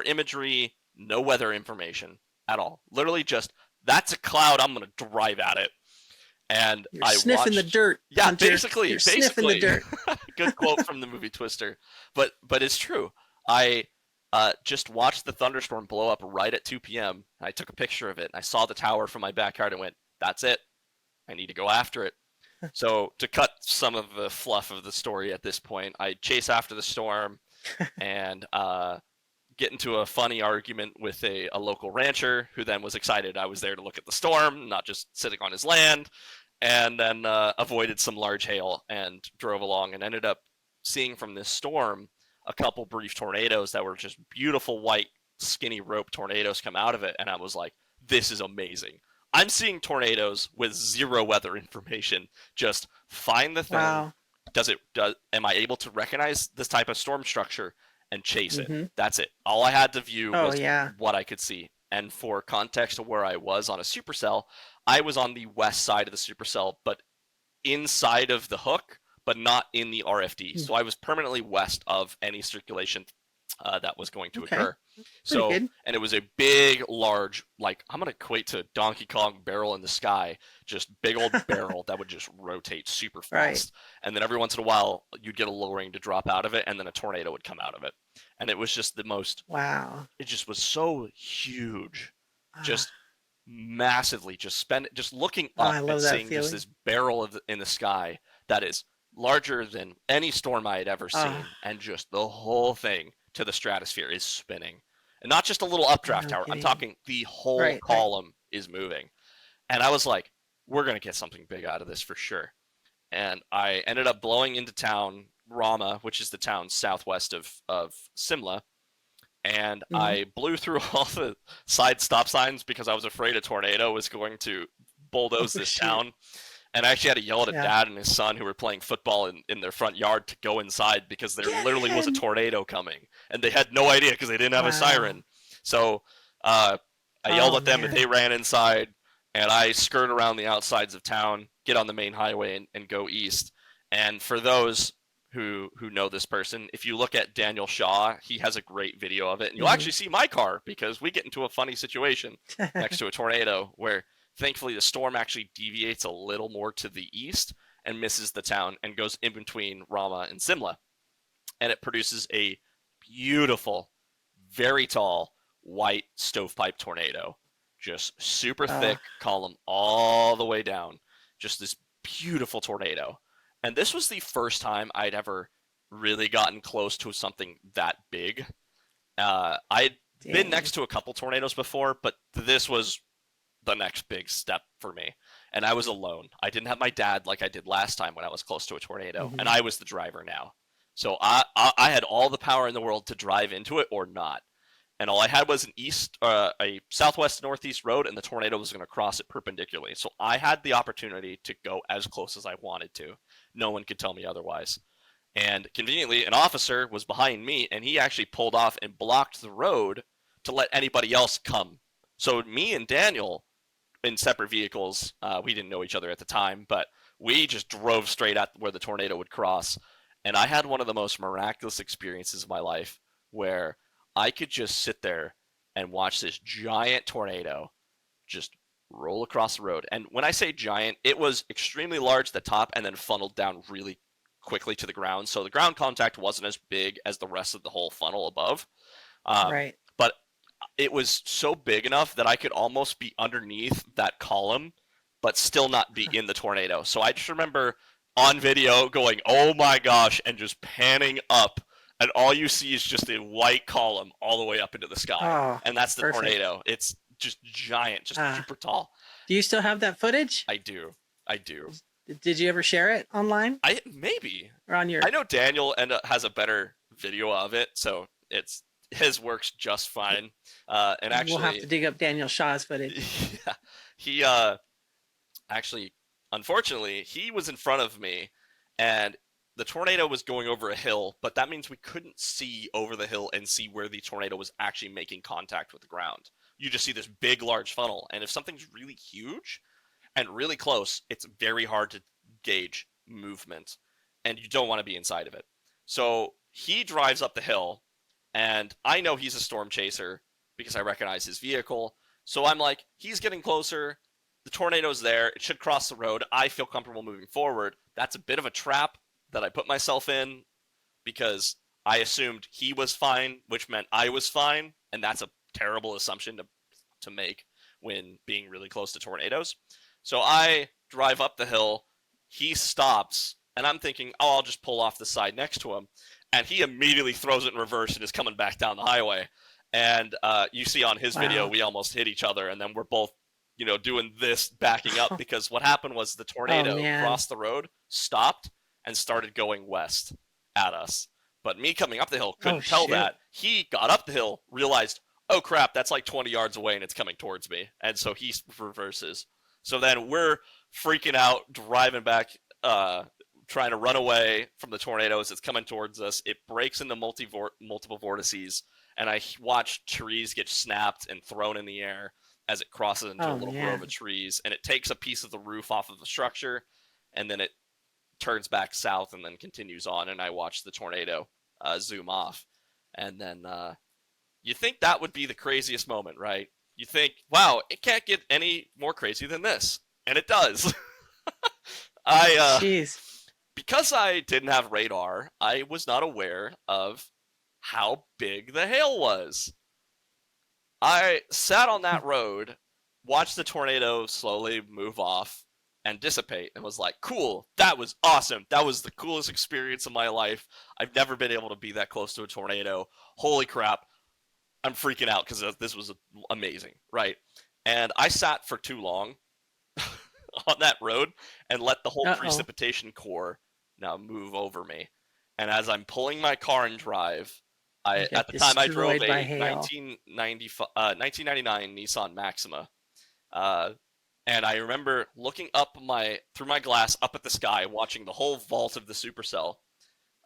imagery, no weather information at all. Literally just, that's a cloud, I'm going to drive at it. And You're sniffing the dirt. Yeah, Hunter. basically. Sniffing the dirt. Good quote from the movie Twister, but it's true. I just watched the thunderstorm blow up right at 2 p.m. I took a picture of it, and I saw the tower from my backyard and went, "That's it. I need to go after it." So to cut some of the fluff of the story at this point, I chase after the storm and get into a funny argument with a local rancher who then was excited I was there to look at the storm, not just sitting on his land. And then avoided some large hail and drove along and ended up seeing from this storm a couple brief tornadoes that were just beautiful white skinny rope tornadoes come out of it. And I was like, this is amazing. I'm seeing tornadoes with zero weather information. Just find the thing. Wow. Am I able to recognize this type of storm structure and chase it? That's it. All I had to view was what I could see. And for context of where I was on a supercell, I was on the west side of the supercell, but inside of the hook, but not in the RFD. So I was permanently west of any circulation that was going to occur. So, and it was a big, large, like, I'm going to equate to Donkey Kong barrel in the sky, just big old barrel that would just rotate super fast. Right. And then every once in a while, you'd get a lowering to drop out of it, and then a tornado would come out of it. And it was just the most, wow. It just was so huge, just massively, just looking up and seeing just this barrel in the sky that is larger than any storm I had ever seen, and just the whole thing to the stratosphere is spinning. And not just a little updraft tower. I'm talking the whole column is moving. And I was like, we're going to get something big out of this for sure. And I ended up blowing into town, Rama, which is the town southwest of Simla. And I blew through all the side stop signs because I was afraid a tornado was going to bulldoze this town. And I actually had to yell at a dad and his son who were playing football in their front yard to go inside because there literally was a tornado coming. And they had no idea because they didn't have a siren. So I yelled at them, and they ran inside. And I skirt around the outsides of town, get on the main highway, and go east. And for those who know this person, if you look at Daniel Shaw, he has a great video of it. And you'll actually see my car because we get into a funny situation next to a tornado where thankfully the storm actually deviates a little more to the east and misses the town and goes in between Rama and Simla. And it produces a beautiful, very tall, white stovepipe tornado. Just super thick column all the way down. Just this beautiful tornado. And this was the first time I'd ever really gotten close to something that big. I'd been next to a couple tornadoes before, but this was the next big step for me. And I was alone. I didn't have my dad like I did last time when I was close to a tornado, and I was the driver now. So I had all the power in the world to drive into it or not. And all I had was a southwest northeast road, and the tornado was going to cross it perpendicularly. So I had the opportunity to go as close as I wanted to. No one could tell me otherwise. And conveniently, an officer was behind me, and he actually pulled off and blocked the road to let anybody else come. So me and Daniel, in separate vehicles, we didn't know each other at the time, but we just drove straight at where the tornado would cross. And I had one of the most miraculous experiences of my life where I could just sit there and watch this giant tornado just roll across the road. And when I say giant, it was extremely large at the top and then funneled down really quickly to the ground. So the ground contact wasn't as big as the rest of the whole funnel above. Right. But it was so big enough that I could almost be underneath that column, but still not be in the tornado. So I just remember on video going, oh my gosh, and just panning up. And all you see is just a white column all the way up into the sky. Oh, And that's the perfect. tornado. It's just giant, just super tall. Do you still have that footage? I do. Did you ever share it online? Maybe. Or on your... I know Daniel has a better video of it, so his works just fine. And actually, we'll have to dig up Daniel Shaw's footage. Yeah, he actually, unfortunately, he was in front of me, and the tornado was going over a hill, but that means we couldn't see over the hill and see where the tornado was actually making contact with the ground. You just see this big, large funnel, and if something's really huge and really close, it's very hard to gauge movement, and you don't want to be inside of it. So he drives up the hill, and I know he's a storm chaser because I recognize his vehicle. So I'm like, he's getting closer. The tornado's there. It should cross the road. I feel comfortable moving forward. That's a bit of a trap that I put myself in because I assumed he was fine, which meant I was fine. And that's a terrible assumption to make when being really close to tornadoes. So I drive up the hill. He stops. And I'm thinking, oh, I'll just pull off the side next to him. And he immediately throws it in reverse and is coming back down the highway. And you see on his video, we almost hit each other. And then we're both, doing this, backing up. Because what happened was the tornado crossed the road, stopped, and started going west at us. But me coming up the hill couldn't tell that. He got up the hill, realized, oh crap, that's like 20 yards away and it's coming towards me. And so he reverses. So then we're freaking out, driving back, trying to run away from the tornado as it's coming towards us. It breaks into multiple vortices, and I watch trees get snapped and thrown in the air as it crosses into a little grove of trees, and it takes a piece of the roof off of the structure, and then it turns back south and then continues on, and I watch the tornado zoom off. And then you think that would be the craziest moment, right? You think, wow, it can't get any more crazy than this. And it does. Jeez. Because I didn't have radar, I was not aware of how big the hail was. I sat on that road, watched the tornado slowly move off and dissipate, and was like, cool, that was awesome. That was the coolest experience of my life. I've never been able to be that close to a tornado. Holy crap. I'm freaking out because this was amazing, right? And I sat for too long on that road and let the whole precipitation core now move over me. And as I'm pulling my car and drive, at the time I drove a 1999 Nissan Maxima. And I remember looking up through my glass up at the sky, watching the whole vault of the supercell,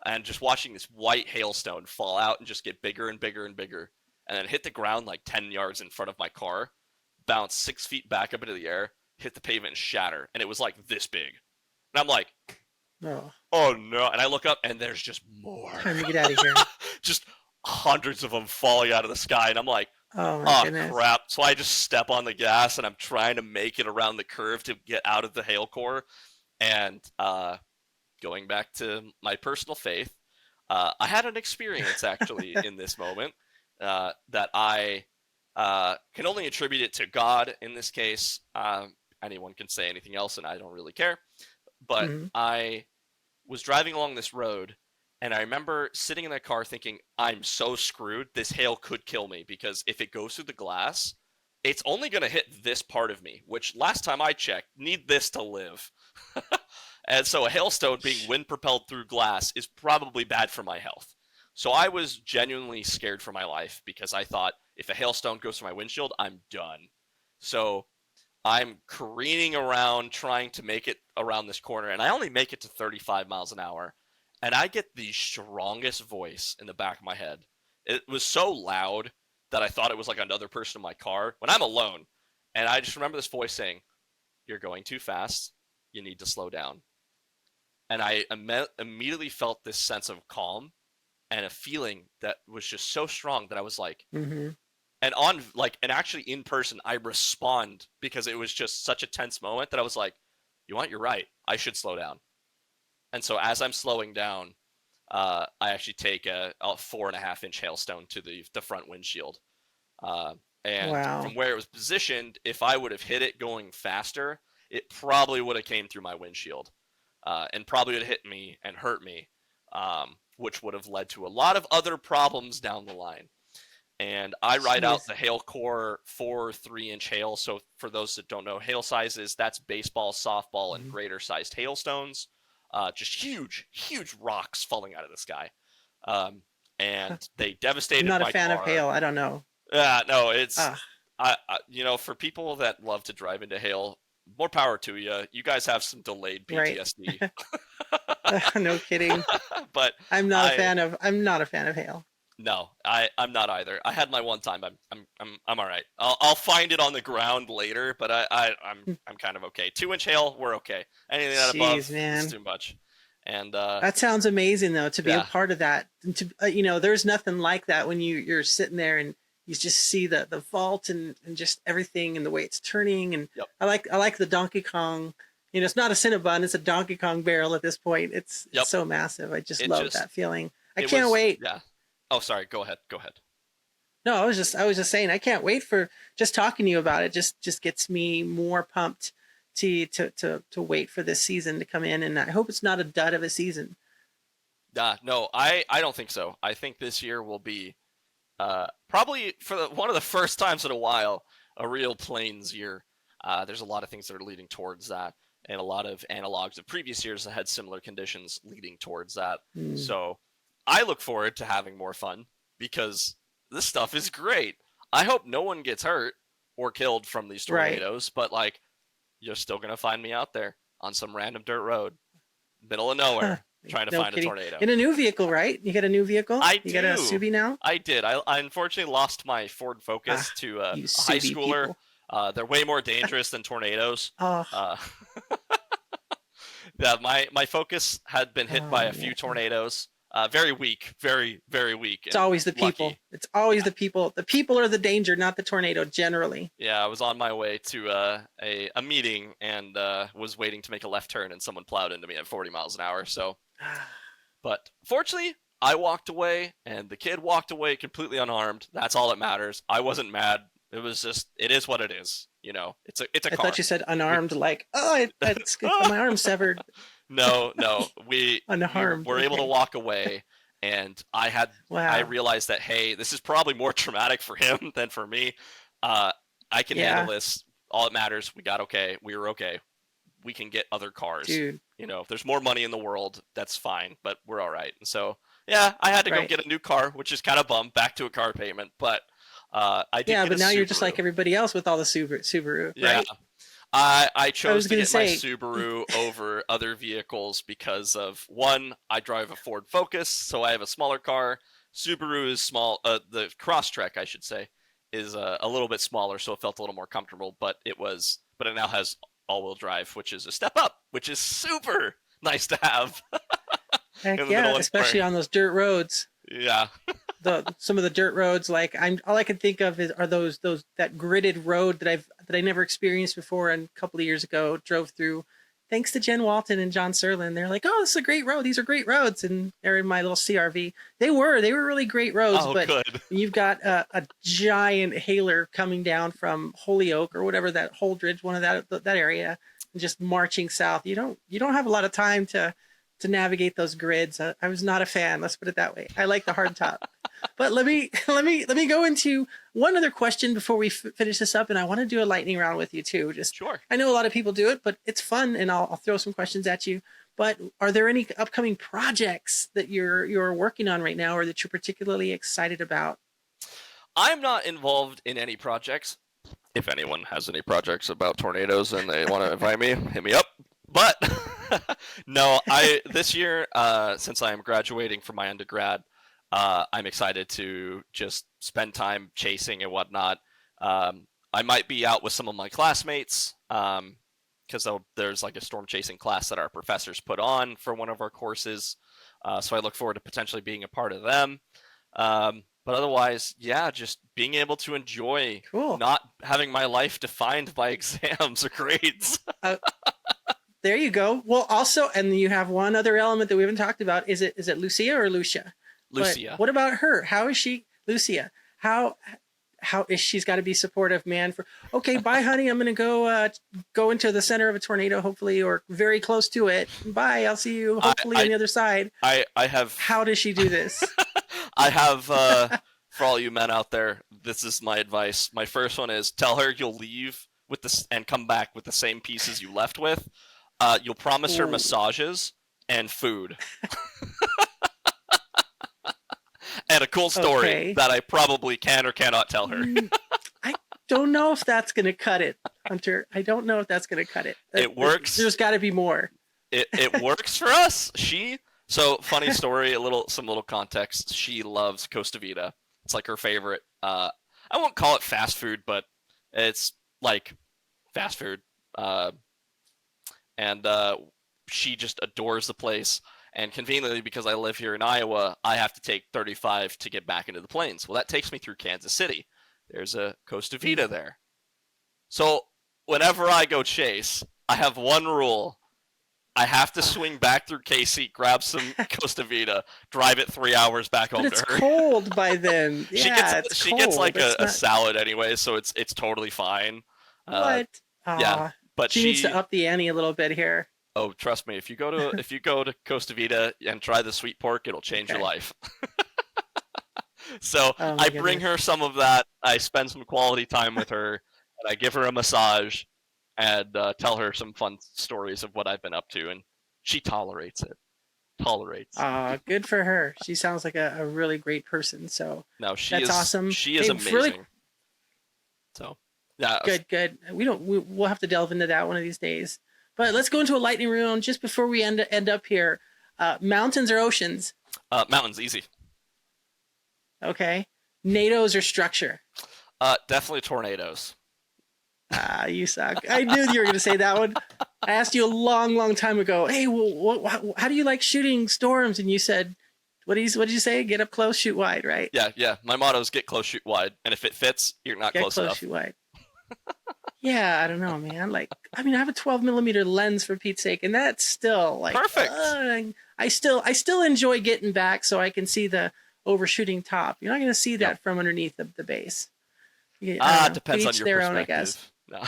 and just watching this white hailstone fall out and just get bigger and bigger and bigger, and then hit the ground like 10 yards in front of my car, bounce 6 feet back up into the air, hit the pavement and shatter. And it was like this big. And I'm like, oh no. And I look up and there's just more. Time to get out of here. Just hundreds of them falling out of the sky. And I'm like, oh crap. So I just step on the gas and I'm trying to make it around the curve to get out of the hail core. And going back to my personal faith, I had an experience actually in this moment that I can only attribute it to God in this case. Anyone can say anything else and I don't really care. But I was driving along this road and I remember sitting in that car thinking, I'm so screwed. This hail could kill me because if it goes through the glass, it's only going to hit this part of me, which last time I checked, need this to live. And so a hailstone being wind propelled through glass is probably bad for my health. So I was genuinely scared for my life because I thought if a hailstone goes through my windshield, I'm done. So I'm careening around trying to make it around this corner, and I only make it to 35 miles an hour. And I get the strongest voice in the back of my head. It was so loud that I thought it was like another person in my car when I'm alone. And I just remember this voice saying, "You're going too fast. You need to slow down." And I immediately felt this sense of calm and a feeling that was just so strong that I was like, Mm-hmm. and actually in person, I respond because it was just such a tense moment that I was like, you're right. I should slow down. And so as I'm slowing down, I actually take a 4.5-inch hailstone to the front windshield. And Wow. from where it was positioned, if I would have hit it going faster, it probably would have came through my windshield, and probably would have hit me and hurt me, which would have led to a lot of other problems down the line. And I ride out Jeez. the hail core 3-inch hail. So for those that don't know hail sizes, that's baseball, softball, and Mhm. greater sized hailstones. Just huge rocks falling out of the sky. Um, and they I'm devastated not a my fan of car. hail. I don't know. Yeah, no, it's Ah, for people that love to drive into hail, more power to you. You guys have some delayed right. PTSD. No kidding. But I I'm not a fan of hail. no, I'm not either. I had my one time. I'm all right. I'll find it on the ground later, but I'm kind of okay. 2-inch hail, we're okay. Anything that Jeez, above is man. too much. And That sounds amazing though, to be a yeah, part of that. And to there's nothing like that when you're sitting there and you just see the vault and just everything and the way it's turning. And yep, I like the Donkey Kong. It's not a Cinnabon, it's a Donkey Kong barrel at this point. It's yep. so massive. I just It love just that feeling. I it can't was wait. yeah. Oh, sorry. Go ahead. Go ahead. No, I was just saying I can't wait for just talking to you about it. Just gets me more pumped to wait for this season to come in, and I hope it's not a dud of a season. No, I don't think so. I think this year will be probably for one of the first times in a while a real plains year. There's a lot of things that are leading towards that, and a lot of analogs of previous years that had similar conditions leading towards that. Mm, So I look forward to having more fun because this stuff is great. I hope no one gets hurt or killed from these right. tornadoes, but like you're still gonna find me out there on some random dirt road, middle of nowhere, trying to No find a kidding. tornado. In a new vehicle, right? You got a new vehicle? I You got a do. Subi now? I did. I unfortunately lost my Ford Ah, Focus to you a high Subi schooler. people. They're way more dangerous than tornadoes. Oh, Uh, yeah, my Focus had been hit by oh a few man. tornadoes. Very weak, very weak, It's and always the people. lucky. It's always Yeah, the people. The people are the danger, not the tornado generally. yeah. I was on my way to a meeting and was waiting to make a left turn, and someone plowed into me at 40 miles an hour. So, but fortunately, I walked away, and the kid walked away completely unharmed. That's all that matters. I wasn't mad. It was just, it is what it is. It's a I thought car. you said We, unarmed, like, oh, it's got my arm severed. no. We Unharmed. were able to Okay. walk away, and I Wow. realized that hey, this is probably more traumatic for him than for me. Uh, I can handle Yeah, this. All that matters, we got okay. We were okay. We can get other cars. dude. If there's more money in the world, that's fine, but we're all right. And so, yeah, I had to go Right. get a new car, which is kind of bummed, back to a car payment, but I did Yeah, get a but now you're just like Subaru. everybody else with all the Subaru, Yeah, right? I I chose was to gonna get my say, Subaru over other vehicles because of one, I drive a Ford Focus, so I have a smaller car. Subaru is small. The Crosstrek, I should say, is a little bit smaller, so it felt a little more comfortable. But it now has all-wheel drive, which is a step up, which is super nice to have in heck the middle yeah, of nowhere. especially on those dirt roads. Yeah, Some of the dirt roads, like I'm all I can think of are those that gridded road that I never experienced before, and a couple of years ago drove through. Thanks to Jen Walton and John Serlin, they're like, "Oh, this is a great road. These are great roads," and they're in my little CRV. They were really great roads, oh, but good. you've got a giant hailer coming down from Holyoke or whatever, that Holdridge, one of that area, and just marching south. You don't have a lot of time to navigate those grids. I was not a fan. Let's put it that way. I like the hard top. But let me go into one other question before we finish this up, and I want to do a lightning round with you too. Just Sure. I know a lot of people do it, but it's fun, and I'll throw some questions at you. But are there any upcoming projects that you're working on right now, or that you're particularly excited about? I'm not involved in any projects. If anyone has any projects about tornadoes and they want to invite me, hit me up. But no, this year, since I am graduating from my undergrad, I'm excited to just spend time chasing and whatnot. I might be out with some of my classmates because there's like a storm chasing class that our professors put on for one of our courses. So I look forward to potentially being a part of them. But otherwise, yeah, just being able to enjoy not having my life defined by exams or grades. There you go. Well, also, and you have one other element that we haven't talked about. Is it Lucia or Lucia? Lucia. But what about her? How is she, Lucia? How is she's got to be supportive, man? Okay, bye, honey. I'm gonna go into the center of a tornado, hopefully, or very close to it. Bye. I'll see you hopefully on the other side. I have. How does she do this? I have. For all you men out there, this is my advice. My first one is tell her you'll leave with this and come back with the same pieces you left with. You'll promise her massages and food. And a cool story that I probably can or cannot tell her. I don't know if that's going to cut it, Hunter. I don't know if that's going to cut it. It works. There's got to be more. It works for us. So funny story, some little context. She loves Costa Vida. It's like her favorite. I won't call it fast food, but it's like fast food. And she just adores the place. And conveniently, because I live here in Iowa, I have to take 35 to get back into the plains. Well, that takes me through Kansas City. There's a Costa Vida there. So whenever I go chase, I have one rule. I have to swing back through KC, grab some Costa Vida, drive it 3 hours back home to her. It's cold by then. Yeah, she gets like a salad anyway, so it's totally fine. What? Yeah, but she needs to up the ante a little bit here. Oh, trust me, if you go to Costa Vida and try the sweet pork, it'll change your life. So I bring her some of that. I spend some quality time with her, and I give her a massage, and tell her some fun stories of what I've been up to, and she tolerates it. Good for her. She sounds like a really great person. So that's awesome. She is amazing. Really... So yeah, good. We'll have to delve into that one of these days. But let's go into a lightning round just before we end up here. Mountains or oceans? Mountains, easy. Okay. NATOs or structure? Definitely tornadoes. You suck. I knew you were going to say that one. I asked you a long time ago, hey, well, how do you like shooting storms? And you said, what did you say? Get up close, shoot wide, right? Yeah. My motto is get close, shoot wide. And if it fits, you're not close enough. Shoot wide. Yeah, I don't know, man. I have a 12mm lens for Pete's sake, and that's still perfect. I still enjoy getting back so I can see the overshooting top. You're not going to see that from underneath the base. Depends on your their perspective. own, I guess. No.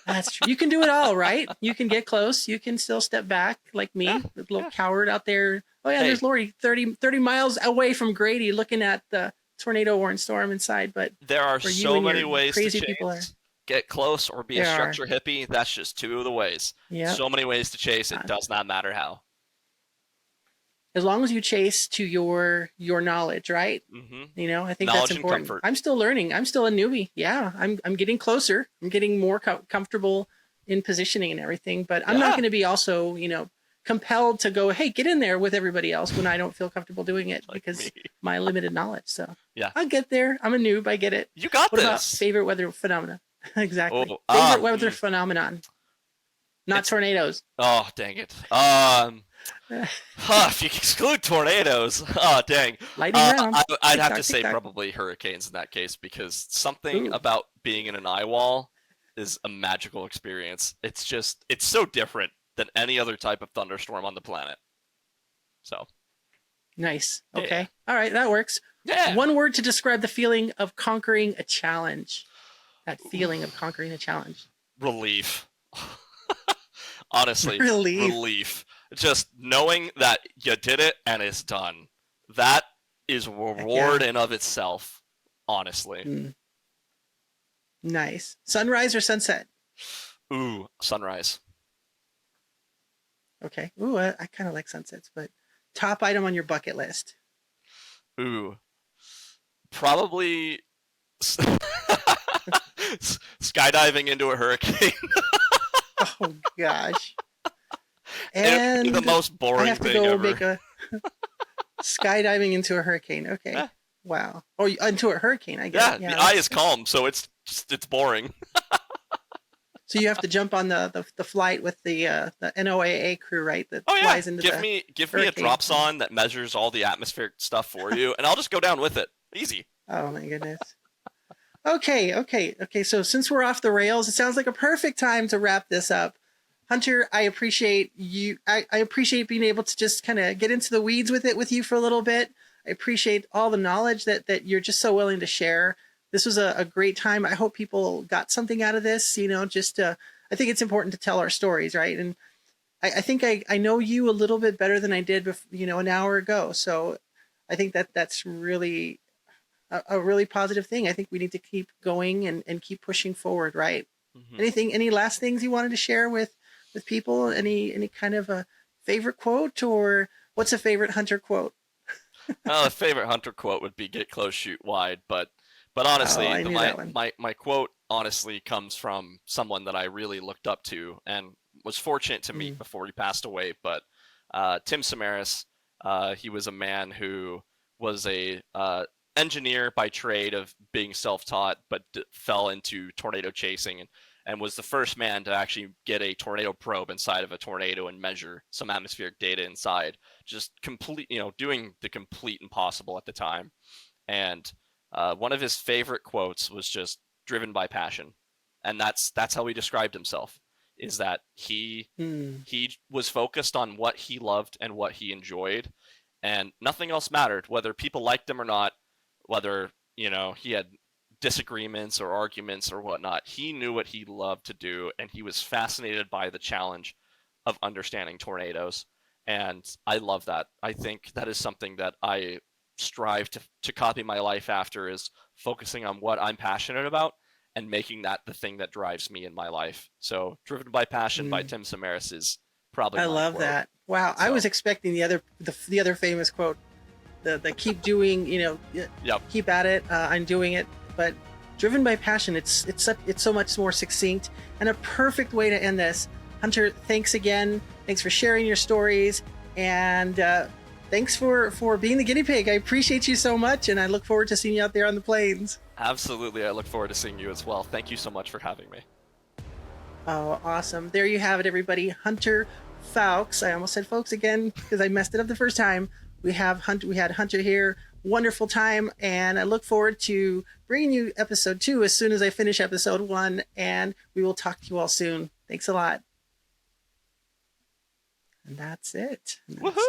That's true. You can do it all, right? You can get close. You can still step back like me, a little coward out there. Oh yeah, there's Lori 30 miles away from Grady looking at the tornado warning storm inside. But there are so many ways crazy to chase. People are. Get close or be a structure hippie. That's just two of the ways. Yep. So many ways to chase. It does not matter how. As long as you chase to your knowledge, right? Mm-hmm. I think that's important. I'm still learning. I'm still a newbie. Yeah, I'm getting closer. I'm getting more comfortable in positioning and everything. But I'm not going to be also, compelled to go, hey, get in there with everybody else when I don't feel comfortable doing it because my limited knowledge. So I'll get there. I'm a noob. I get it. You got this. What about favorite weather phenomena? Exactly. Favorite weather phenomenon. Not tornadoes. Oh, dang it. If you exclude tornadoes, dang. Lightning round. I'd have to say probably hurricanes in that case because something about being in an eye wall is a magical experience. It's so different than any other type of thunderstorm on the planet. So. Nice. Okay. All right. That works. Yeah. One word to describe the feeling of conquering a challenge. That feeling of conquering a challenge. Relief. Honestly. Relief. Just knowing that you did it and it's done. That is a Heck yeah. reward in of itself, honestly. Mm, nice. Sunrise or sunset? Ooh, sunrise. Okay. Ooh, I kind of like sunsets, but top item on your bucket list. Ooh, probably skydiving into a hurricane. Oh gosh. It'd be the And most I boring have to thing go ever. make a skydiving into a hurricane. Okay. Eh, Wow. Oh, into a hurricane. I get yeah, it. Yeah, the eye is that's calm, so it's boring. so you have to jump on the flight with the NOAA crew, right? That Oh yeah, flies into give the me give me a hurricane. dropson that measures all the atmospheric stuff for you, and I'll just go down with it. Easy. Oh my goodness. Okay. So since we're off the rails, it sounds like a perfect time to wrap this up. Hunter, I appreciate you. I appreciate being able to just kind of get into the weeds with it with you for a little bit. I appreciate all the knowledge that you're just so willing to share. This was a great time. I hope people got something out of this. I think it's important to tell our stories, right? And I think I know you a little bit better than I did, an hour ago. So I think that's really a really positive thing. I think we need to keep going and keep pushing forward, right? Mm-hmm. Any last things you wanted to share with people? Any kind of a favorite quote, or what's a favorite Hunter quote? Well, a favorite Hunter quote would be "Get close, shoot wide," but Oh, honestly, I knew that one. my quote honestly comes from someone that I really looked up to and was fortunate to meet Mm, before he passed away. But Tim Samaras, he was a man who was a engineer by trade of being self-taught, but fell into tornado chasing and was the first man to actually get a tornado probe inside of a tornado and measure some atmospheric data inside. Just complete, doing the complete impossible at the time. And one of his favorite quotes was just "driven by passion," and that's how he described himself. Is that mm, he was focused on what he loved and what he enjoyed, and nothing else mattered, whether people liked him or not, whether he had disagreements or arguments or whatnot. He knew what he loved to do, and he was fascinated by the challenge of understanding tornadoes. And I love that. I think that is something that I strive to copy my life after, is focusing on what I'm passionate about and making that the thing that drives me in my life. So "Driven by Passion" by mm. Tim Samaras is probably I my love quote. that. Wow, I was So, expecting the other famous quote, the keep doing, yep. keep at it. I'm doing it, but driven by passion. It's so much more succinct and a perfect way to end this. Hunter, thanks again. Thanks for sharing your stories, and thanks for being the guinea pig. I appreciate you so much, and I look forward to seeing you out there on the plains. Absolutely. I look forward to seeing you as well. Thank you so much for having me. Oh, awesome. There you have it, everybody. Hunter Fowkes. I almost said folks again because I messed it up the first time. We had Hunter here. Wonderful time. And I look forward to bringing you episode 2 as soon as I finish episode 1. And we will talk to you all soon. Thanks a lot. And that's it. And Woohoo! that's